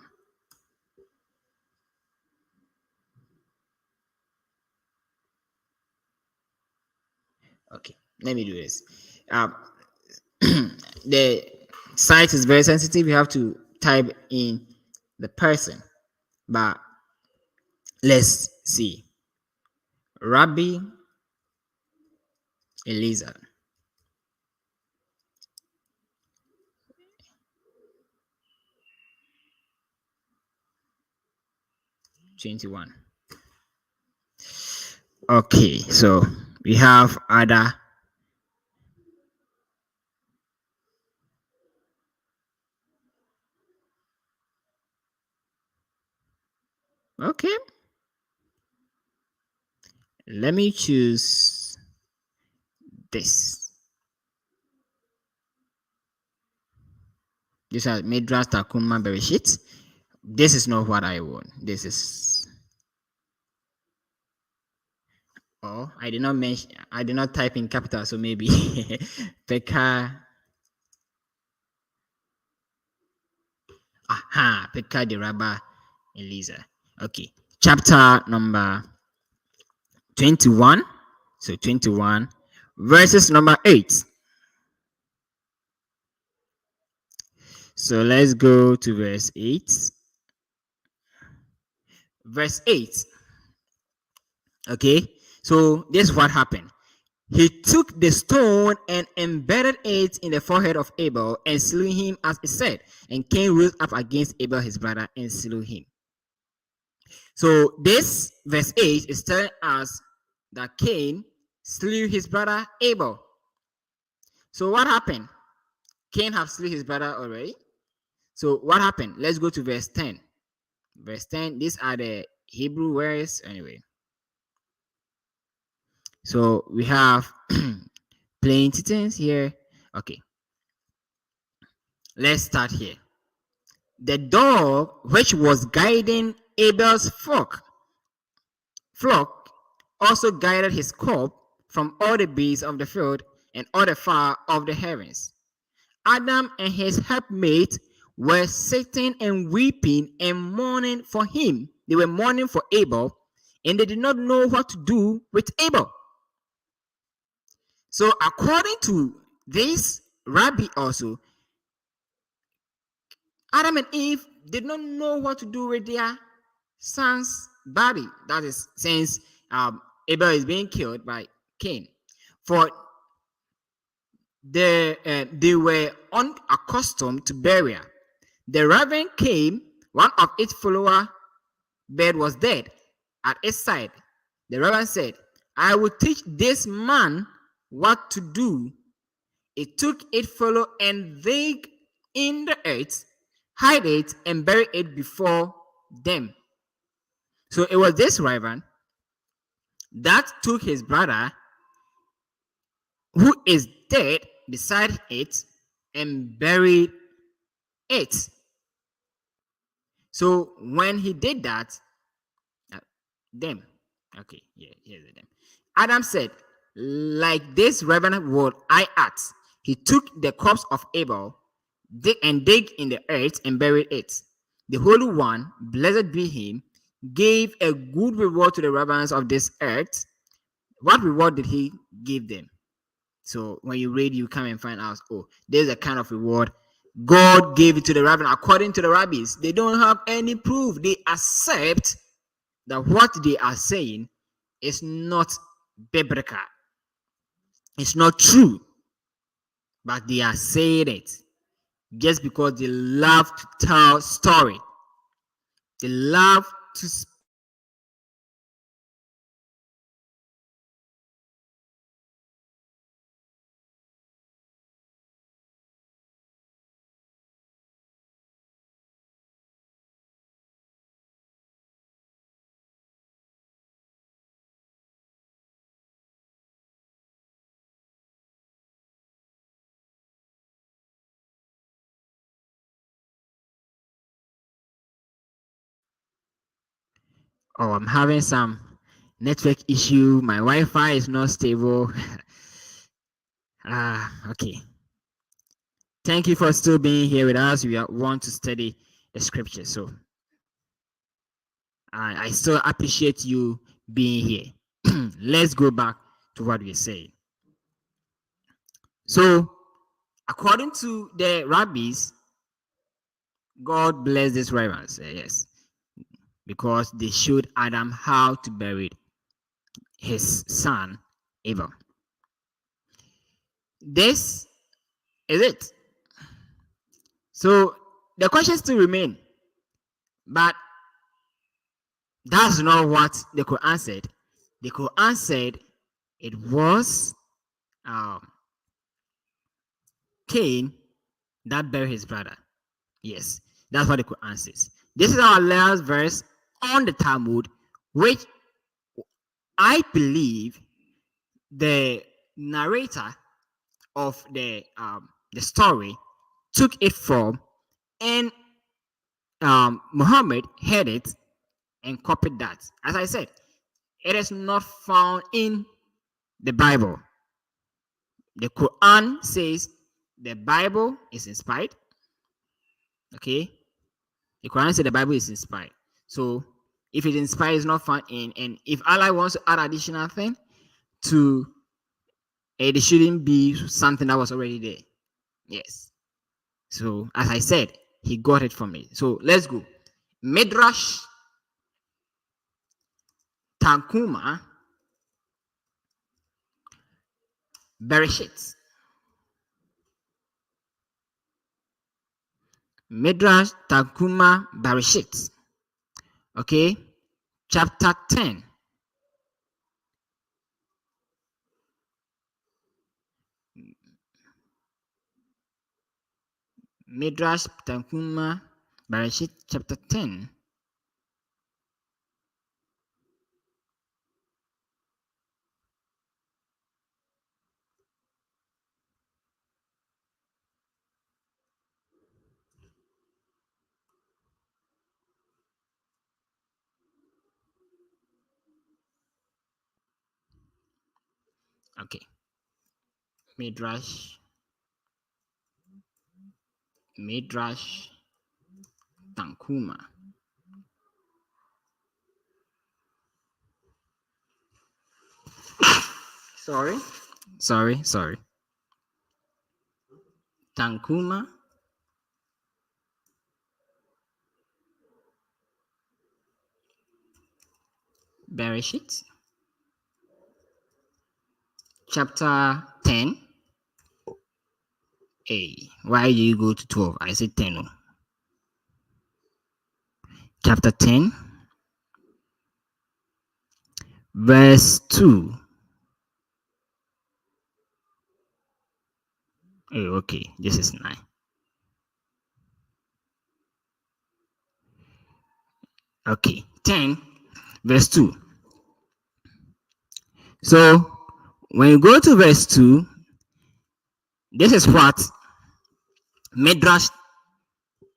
Okay, let me do this. The site is very sensitive. You have to type in the person. But let's see. Rabbi Eliezer. $21. Okay, so we have other. Okay. Let me choose this. This is Midrash Takuma Bereshit. This is not what I want. This is. Oh, I did not type in capital, so maybe Pekah. Pekah the Rabbi Eliezer. Okay, chapter number 21. So 21, verses number 8. So let's go to verse 8. Verse 8. Okay, so this is what happened. He took the stone and embedded it in the forehead of Abel and slew him as he said. And Cain rose up against Abel his brother and slew him. So this verse 8 is telling us that Cain slew his brother Abel. So what happened? Cain have slew his brother already. So what happened? Let's go to verse 10. Verse 10, these are the Hebrew words anyway. So we have plenty things here. Okay, let's start here. The dog which was guiding Abel's flock also guided his cob from all the beasts of the field and all the fowl of the heavens. Adam and his helpmate were sitting and weeping and mourning for him. They were mourning for Abel, and they did not know what to do with Abel. So, according to this rabbi also, Adam and Eve did not know what to do with their son's body. That is, since Abel is being killed by Cain. For they were unaccustomed to burial. The raven came, one of its follower bird was dead at its side. The raven said, I will teach this man what to do. It took its fellow and dug in the earth, hide it, and bury it before them. So it was this raven that took his brother, who is dead, beside it and buried it. So when he did that, them, okay, yeah, here's the them. Adam said, like this raven would I act. He took the corpse of Abel and dig in the earth and buried it. The Holy One, blessed be him, gave a good reward to the ravens of this earth. What reward did he give them? So when you read, you come and find out, oh, there's a kind of reward. God gave it to the raven according to the rabbis. They don't have any proof. They accept that what they are saying is not biblical. It's not true. But they are saying it just because they love to tell story. They love to oh, I'm having some network issue. My Wi-Fi is not stable. Okay. Thank you for still being here with us. We want to study the scripture. So I still appreciate you being here. Let's go back to what we say. So, according to the rabbis, God blessed these ravens. Yes, because they showed Adam how to bury his son Abel. This is it. So the question still remain, but that's not what the Quran said. The Quran said it was Cain that buried his brother. Yes, that's what the Quran says. This is our last verse on the Talmud, which I believe the narrator of the story took it from, and Muhammad heard it and copied that. As I said, it is not found in the Bible. The Quran says the Bible is inspired. Okay, the Quran says the Bible is inspired. So if it inspired, it's not found in. And if Allah wants to add additional thing to it, shouldn't be something that was already there. Yes. So as I said, he got it from me. So let's go. Midrash Tankuma Bereshit. Midrash Tankuma Bereshit. Okay. Chapter 10. Midrash Tanhuma, Bereshit chapter 10. Okay. Midrash Tanhuma. Sorry. Tanhuma, Bereshit chapter 10. Hey, why do you go to 12? I said 10. Oh. Chapter 10, verse 2. Oh, okay, this is 9. Okay, 10, verse 2. So, when you go to verse 2, this is what Midrash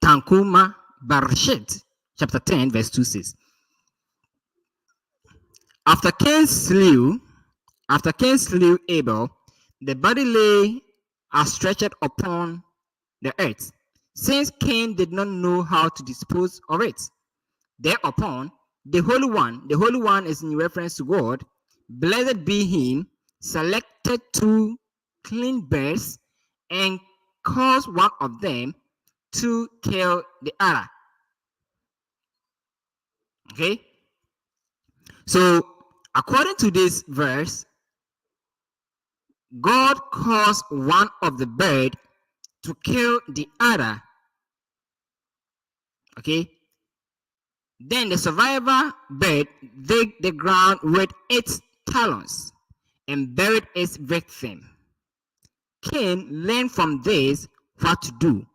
Tanhuma Bereshit chapter 10, verse 2 says. After Cain slew Abel, the body lay stretched upon the earth, since Cain did not know how to dispose of it. Thereupon, the Holy One is in reference to God, blessed be him, selected 2 clean birds and caused one of them to kill the other. Okay? So, according to this verse, God caused one of the bird to kill the other. Okay? Then the survivor bird digged the ground with its talons and buried its victim. Cain learned from this what to do.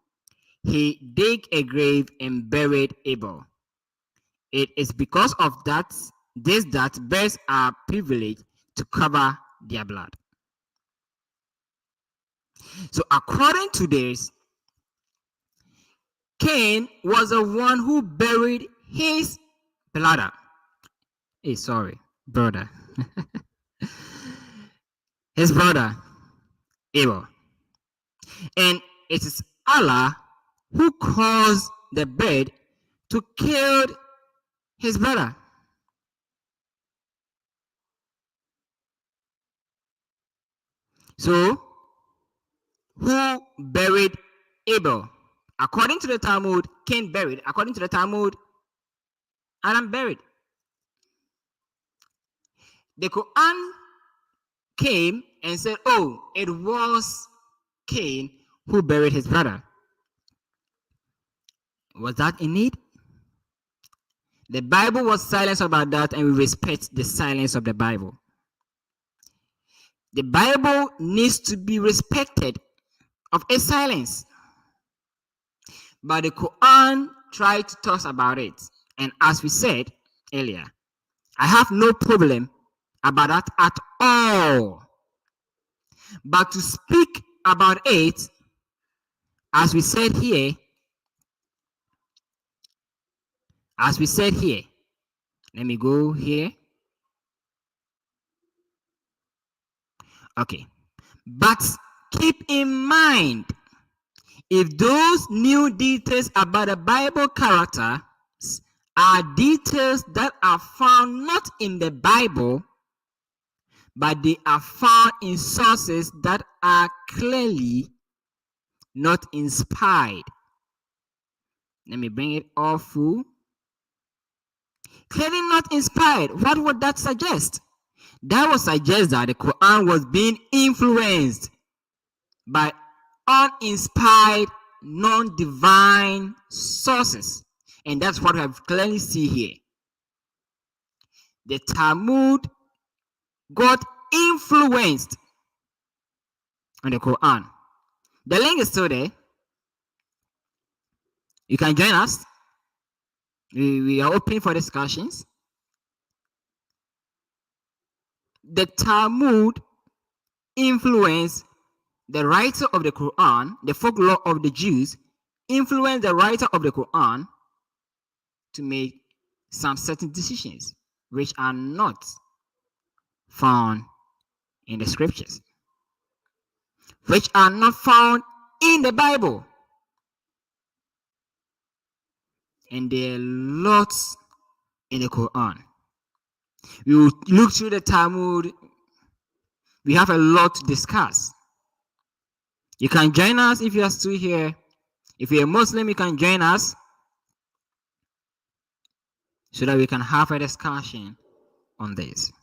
He dug a grave and buried Abel. It is because of that birds are privileged to cover their blood. So according to this, Cain was the one who buried his brother. Brother. His brother, Abel. And it is Allah who caused the bird to kill his brother. So, who buried Abel? According to the Talmud, Cain buried. According to the Talmud, Adam buried. The Qur'an came and said, oh, it was Cain who buried his brother. Was that in need? The Bible was silent about that, and we respect the silence of the Bible. The Bible needs to be respected of its silence. But the Quran tried to talk about it. And as we said earlier, I have no problem about that at all. But to speak about it, as we said here, let me go here. Okay. But keep in mind, if those new details about the Bible characters are details that are found not in the Bible, but they are found in sources that are clearly not inspired. Let me bring it all full. Clearly not inspired. What would that suggest? That would suggest that the Quran was being influenced by uninspired, non-divine sources. And that's what we have clearly see here. The Talmud got influenced on the Quran. The link is still there. You can join us. We are open for discussions. The Talmud influenced the writer of the Qur'an, the folklore of the Jews influenced the writer of the Qur'an to make some certain decisions which are not found in the scriptures, which are not found in the Bible. And there are lots in the Quran. We will look through the Talmud. We have a lot to discuss. You can join us if you are still here. If you're a Muslim, you can join us so that we can have a discussion on this.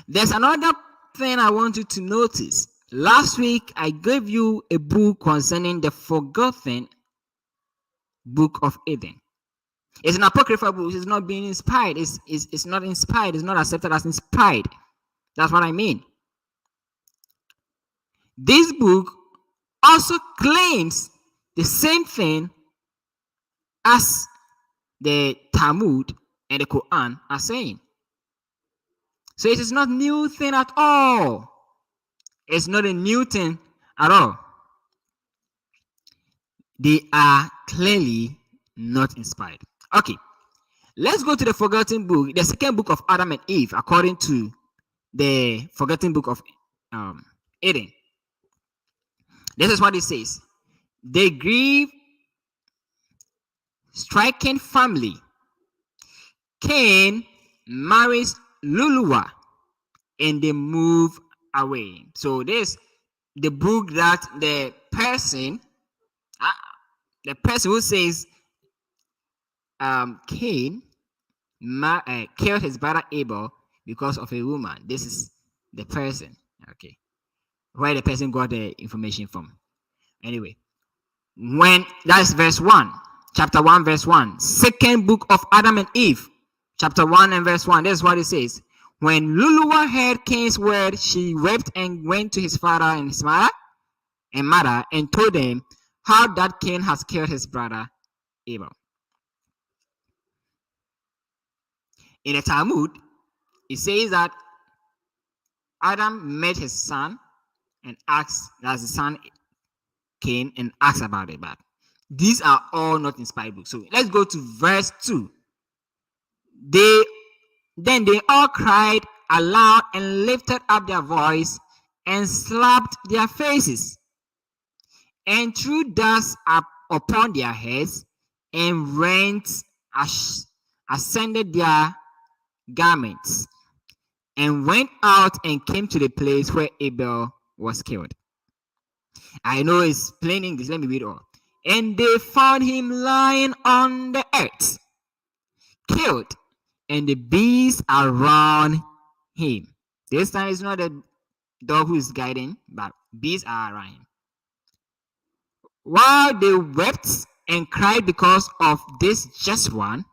There's another thing I want you to notice. Last week, I gave you a book concerning the forgotten book of Eden. It's an apocrypha book. It's not being inspired. It's not inspired. It's not accepted as inspired. That's what I mean. This book also claims the same thing as the Talmud and the Quran are saying. So it is not a new thing at all. It's not a new thing at all. They are clearly not inspired. Okay, let's go to the forgotten book, the second book of Adam and Eve, according to the forgotten book of Eden. This is what it says. They grieve, striking family. Cain marries Luluwa and they move away. So this the book that the person who says Cain killed his brother Abel because of a woman. This is the person. Okay, where the person got the information from. Anyway, when that's verse 1, chapter 1, verse 1, second book of Adam and Eve, chapter 1 and verse 1. This is what it says. When Luluwa heard Cain's word, she wept and went to his father and his mother and told them how that Cain has killed his brother Abel. In the Talmud, it says that Adam met his son and asked, that's the son Cain, and asked about it. But these are all not inspired books. So let's go to verse 2. Then they all cried aloud and lifted up their voice and slapped their faces and threw dust up upon their heads and rent ascended their garments and went out and came to the place where Abel was killed. I know it's plain English. Let me read all. And they found him lying on the earth, killed, and the beasts around him. This time it's not the dog who is guiding, but beasts are around him. While they wept and cried because of this just one,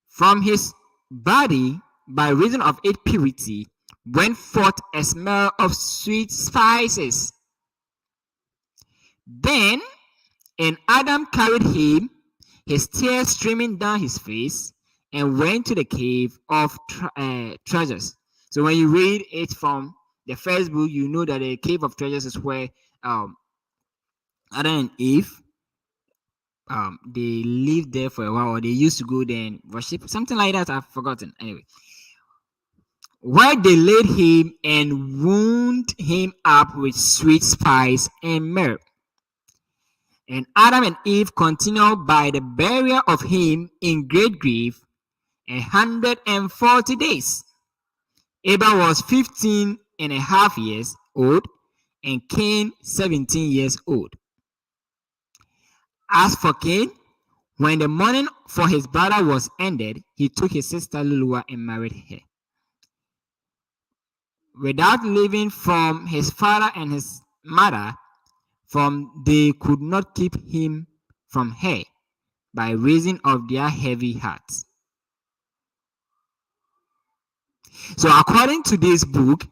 from his body, by reason of its purity, went forth a smell of sweet spices. Then, and Adam carried him, his tears streaming down his face, and went to the cave of treasures. So when you read it from the first book, you know that the cave of treasures is where Adam and Eve they lived there for a while, or they used to go there and worship, something like that. I've forgotten. Anyway, where they laid him and wound him up with sweet spice and myrrh. And Adam and Eve continued by the burial of him in great grief 140 days. Abel was 15 and a half years old, and Cain 17 years old. As for Cain, when the mourning for his brother was ended, he took his sister Luluwa and married her. Without leaving from his father and his mother, they could not keep him from her by reason of their heavy hearts. So according to this book,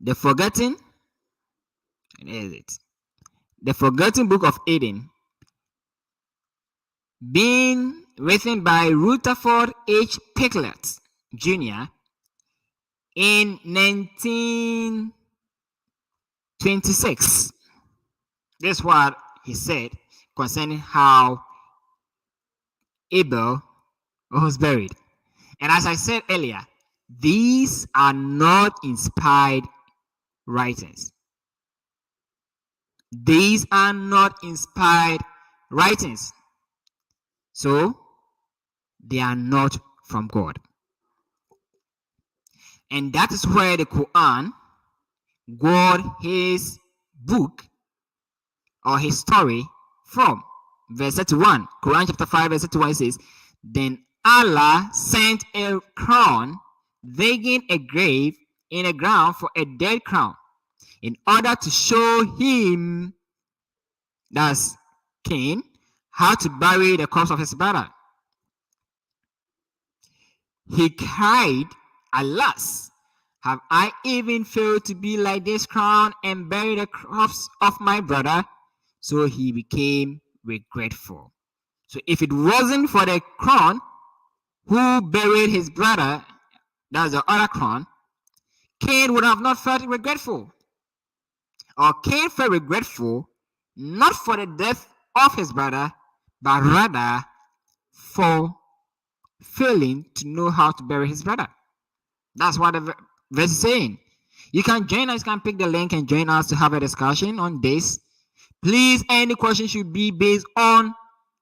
the forgotten book of Eden being written by Rutherford H. Piglet Jr. in 1926. This is what he said concerning how Abel was buried. And as I said earlier, these are not inspired writings. These are not inspired writings. So, they are not from God. And that is where the Qur'an, God, his book or his story from. Verse 31, Quran chapter 5, verse 31 says, Then Allah sent a crown, digging a grave in the ground for a dead crown, in order to show him, that's Cain, how to bury the corpse of his brother. He cried, Alas, have I even failed to be like this crown and bury the corpse of my brother? So he became regretful. So if it wasn't for the crown, who buried his brother, that's the other crown, Cain would have not felt regretful. Or Cain felt regretful not for the death of his brother, but rather for failing to know how to bury his brother. That's what the verse is saying. You can join us, you can pick the link and join us to have a discussion on this. Please, any question should be based on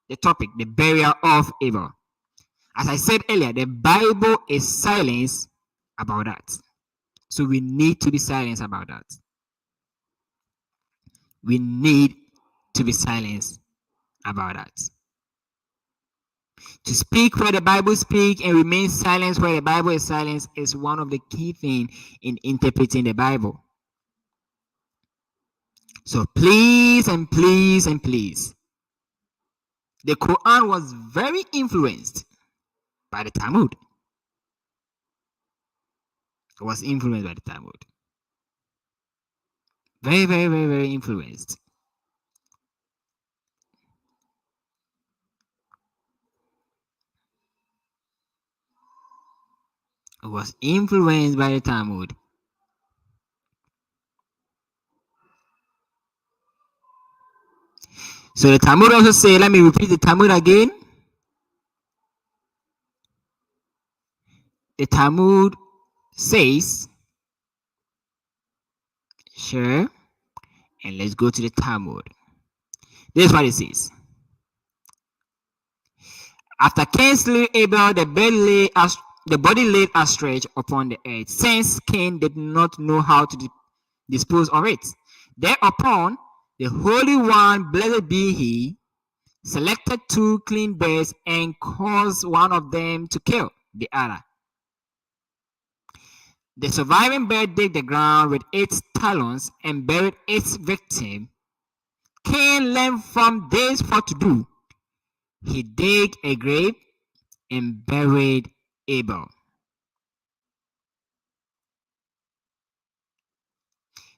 the topic, the burial of Abel. As I said earlier, the Bible is silent about that. So we need to be silent about that. We need to be silent about that. To speak where the Bible speaks and remain silent where the Bible is silent is one of the key things in interpreting the Bible. So please and please and please, the Quran was very influenced by the Talmud. It was influenced by the Talmud. Very, very, very, very influenced. It was influenced by the Talmud. So the Talmud also say, let me repeat the Talmud again. The Talmud says, sure, and let's go to the Talmud. This is what it says. After Cain slew Abel, the body lay astretch upon the earth, since Cain did not know how to dispose of it. Thereupon, the Holy One, blessed be He, selected 2 clean birds and caused one of them to kill the other. The surviving bird dug the ground with its talons and buried its victim. Cain learned from this what to do. He dug a grave and buried Abel.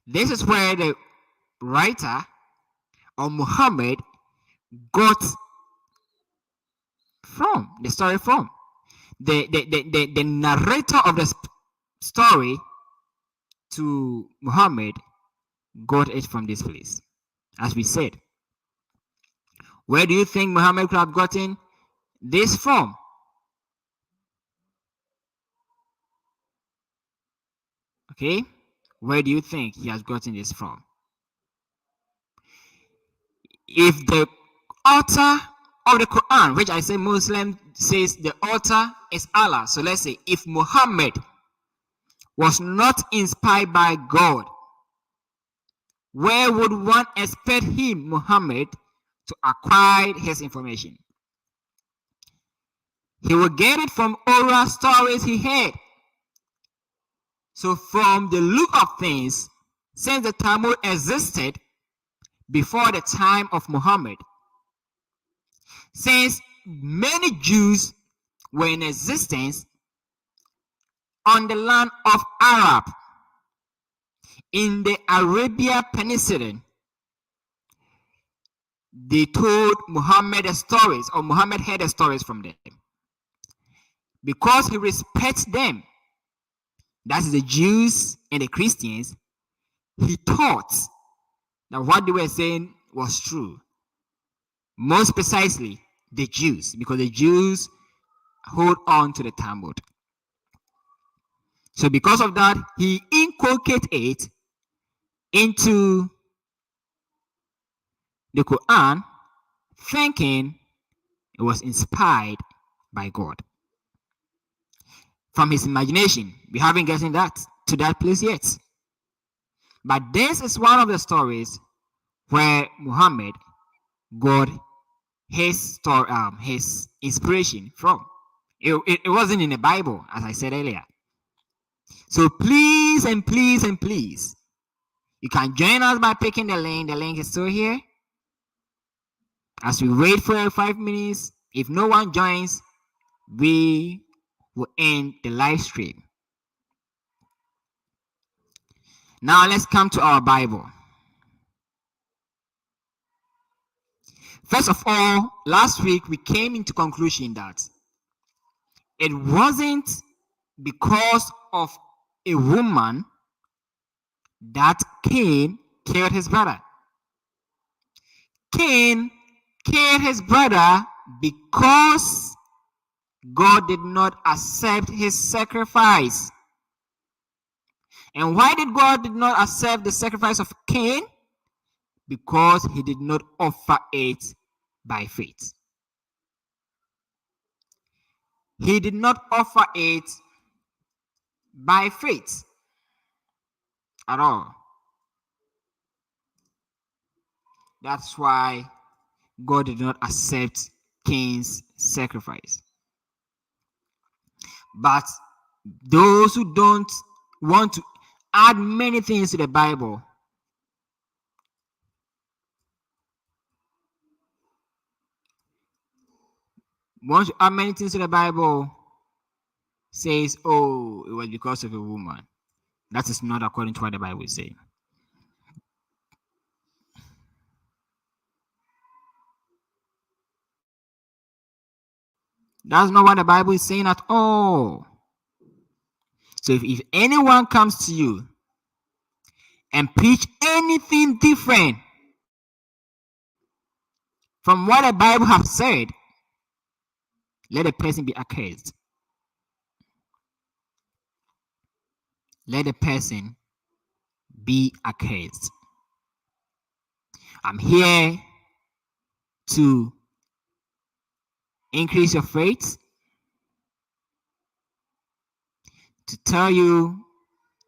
This is where the writer or Muhammad got from the story from. The narrator of the story to Muhammad got it from this place. As we said, where do you think Muhammad could have gotten this from? Okay, where do you think he has gotten this from? If the author of the Quran, which I say Muslim says the author is Allah, so let's say if Muhammad was not inspired by God, where would one expect him, Muhammad, to acquire his information? He will get it from oral stories he heard. So from the look of things, since the Talmud existed before the time of Muhammad, since many Jews were in existence on the land of Arab, in the Arabia Peninsula, they told Muhammad the stories, or Muhammad heard the stories from them. Because he respects them, that's the Jews and the Christians, he thought that what they were saying was true. Most precisely, the Jews, because the Jews hold on to the Talmud. So because of that, he inculcated it into the Quran, thinking it was inspired by God. From his imagination, we haven't gotten to that place yet. But this is one of the stories where Muhammad got his inspiration from. It wasn't in the Bible, as I said earlier. So please and please and please, you can join us by picking the link. The link is still here. As we wait for 5 minutes, if no one joins, we will end the live stream. Now let's come to our Bible. First of all, last week we came into conclusion that it wasn't because of a woman that Cain killed his brother. Cain killed his brother because God did not accept his sacrifice. And why did God not accept the sacrifice of Cain? Because he did not offer it by faith. He did not offer it by faith at all. That's why God did not accept Cain's sacrifice. But those who don't want to add many things to the Bible, says, oh, it was because of a woman. That is not according to what the Bible is saying. That's not what the Bible is saying at all. So if anyone comes to you and preach anything different from what the Bible has said, let the person be accursed. Let the person be accursed. I'm here to increase your faith, to tell you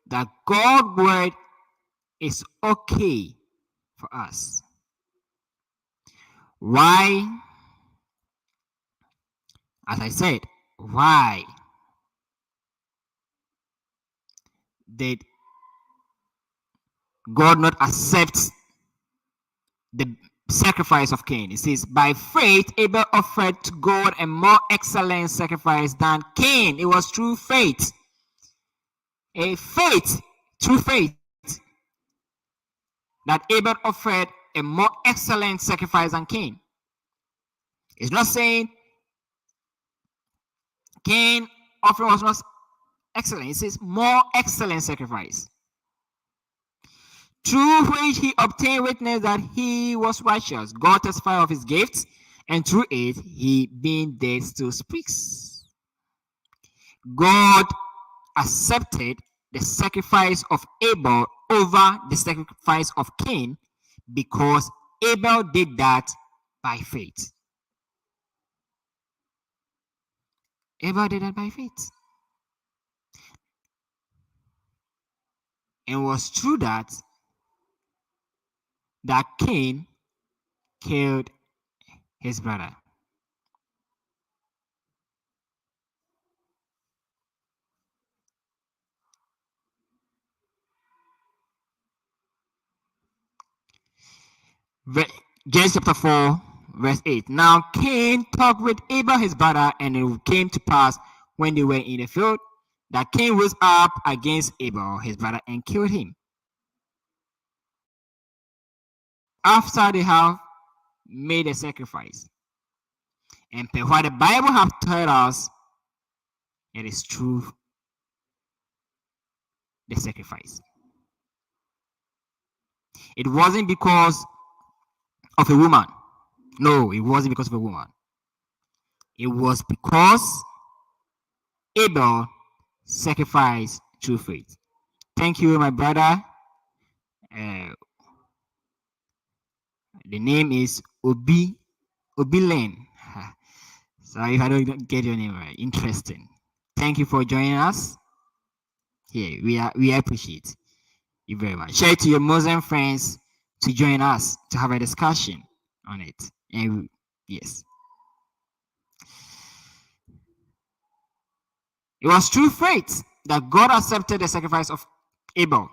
that God's word is okay for us. Why? As I said, why did God not accept the sacrifice of Cain? It says, by faith, Abel offered to God a more excellent sacrifice than Cain. It was through faith. Through faith, that Abel offered a more excellent sacrifice than Cain. It's not saying Cain's offering was not excellent. It says more excellent sacrifice, through which he obtained witness that he was righteous. God testified of his gifts, and through it, he being dead still speaks. God accepted the sacrifice of Abel over the sacrifice of Cain because Abel did that by faith. Abel did that by faith. And it was true that Cain killed his brother. Genesis chapter 4, verse 8. Now Cain talked with Abel his brother, and it came to pass when they were in the field that Cain rose up against Abel his brother and killed him. After they have made a sacrifice. And per what the Bible have told us, it is true, the sacrifice. It wasn't because of a woman. No, it wasn't because of a woman. It was because Abel sacrificed through faith. Thank you, my brother. The name is Obilen. Sorry if I don't get your name right. Interesting. Thank you for joining us. Here, we appreciate you very much. Share it to your Muslim friends to join us to have a discussion on it. And yes. It was through faith that God accepted the sacrifice of Abel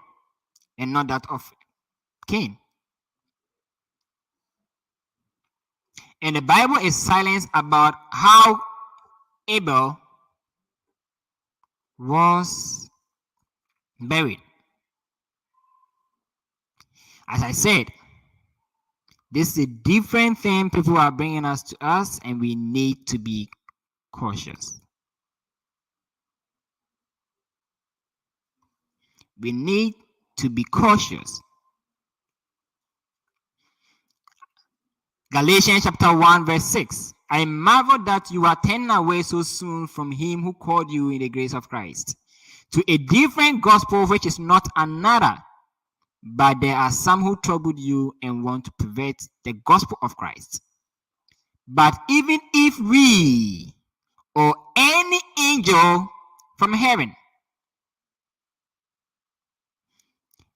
and not that of Cain. And the Bible is silent about how Abel was buried. As I said, this is a different thing people are bringing us to us, and we need to be cautious. We need to be cautious. Galatians chapter 1 verse 6. I marvel that you are turning away so soon from him who called you in the grace of Christ to a different gospel which is not another, but there are some who troubled you and want to pervert the gospel of Christ. But even if we or any angel from heaven,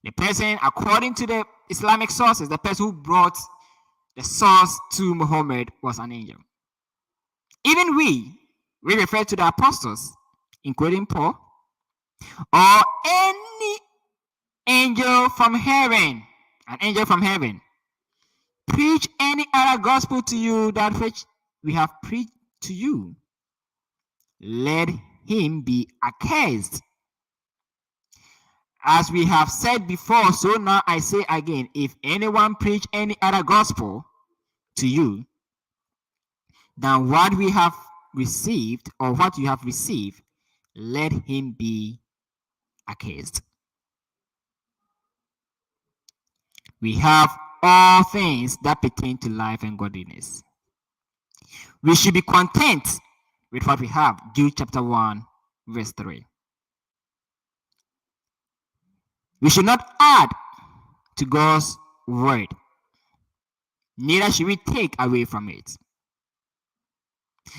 the person, according to the Islamic sources, the person who brought the source to Muhammad was an angel. Even we refer to the apostles, including Paul, or any angel from heaven, an angel from heaven, preach any other gospel to you that which we have preached to you, let him be accursed. As we have said before, so now I say again, if anyone preach any other gospel to you than what we have received or what you have received, let him be accursed. We have all things that pertain to life and godliness. We should be content with what we have. Jude chapter 1, verse 3. We should not add to God's word, neither should we take away from it.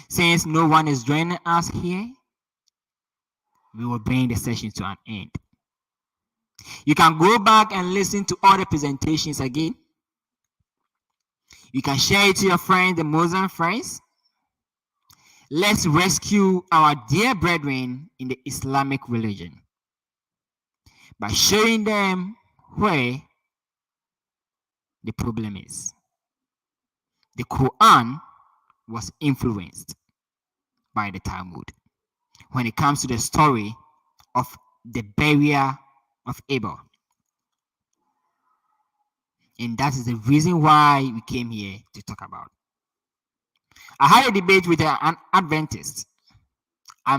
Since no one is joining us here, we will bring the session to an end. You can go back and listen to all the presentations again. You can share it to your friends, the Muslim friends. Let's rescue our dear brethren in the Islamic religion by showing them where the problem is. The Qur'an was influenced by the Talmud when it comes to the story of the burial of Abel. And that is the reason why we came here to talk about. I had a debate with an Adventist. I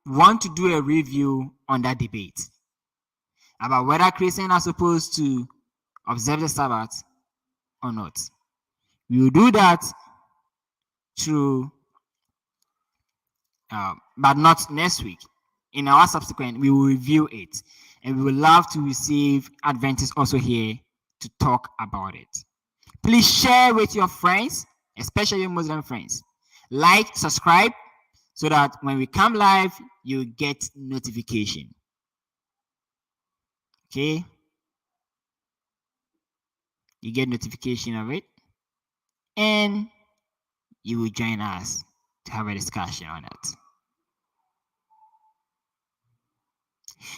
want to do a review on that debate about whether Christians are supposed to observe the Sabbath or not. We will do that through, but not next week. In our subsequent, we will review it, and we would love to receive Adventists also here to talk about it. Please share with your friends, especially your Muslim friends. Like, subscribe, so that when we come live, you get notification. Okay? You get notification of it, and you will join us to have a discussion on it.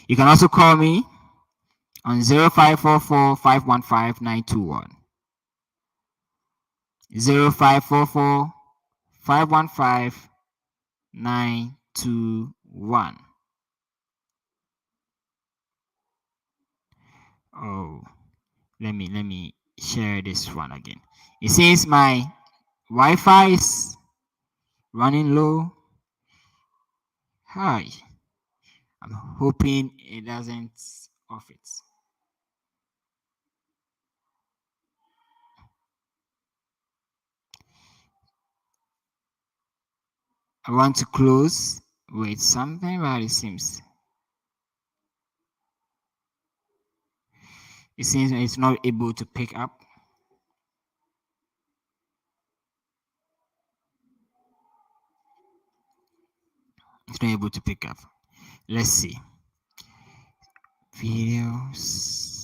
You can also call me on 0544 515 921. 0544 515 921. Oh, let me share this one again. It says my Wi-Fi is running low. Hi. I'm hoping it doesn't off it. I want to close with something, but it seems it's not able to pick up. It's not able to pick up. Let's see. Videos.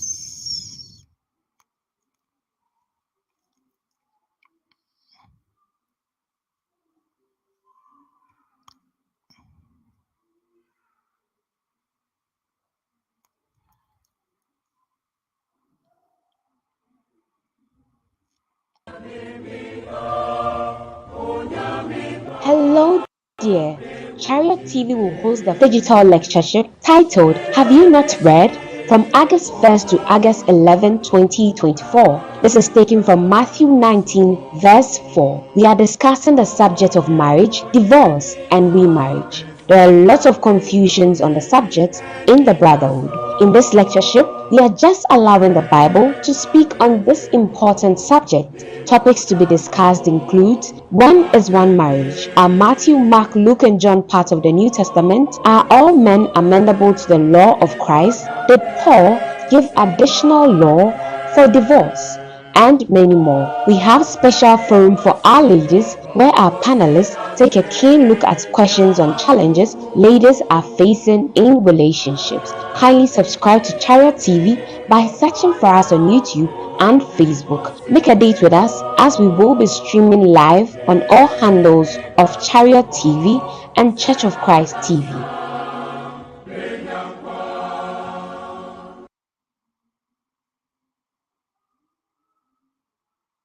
Hello, dear. Chariot TV will host the digital lectureship titled Have You Not Read? From August 1st to August 11, 2024. This is taken from Matthew 19, verse 4. We are discussing the subject of marriage, divorce, and remarriage. There are lots of confusions on the subject in the brotherhood. In this lectureship, we are just allowing the Bible to speak on this important subject. Topics to be discussed include: when is one marriage? Are Matthew, Mark, Luke, and John part of the New Testament? Are all men amenable to the law of Christ? Did Paul give additional law for divorce? And many more. We have special forum for our ladies where our panelists take a keen look at questions on challenges ladies are facing in relationships. Kindly subscribe to Chariot TV by searching for us on YouTube and Facebook. Make a date with us as we will be streaming live on all handles of Chariot TV and Church of Christ TV.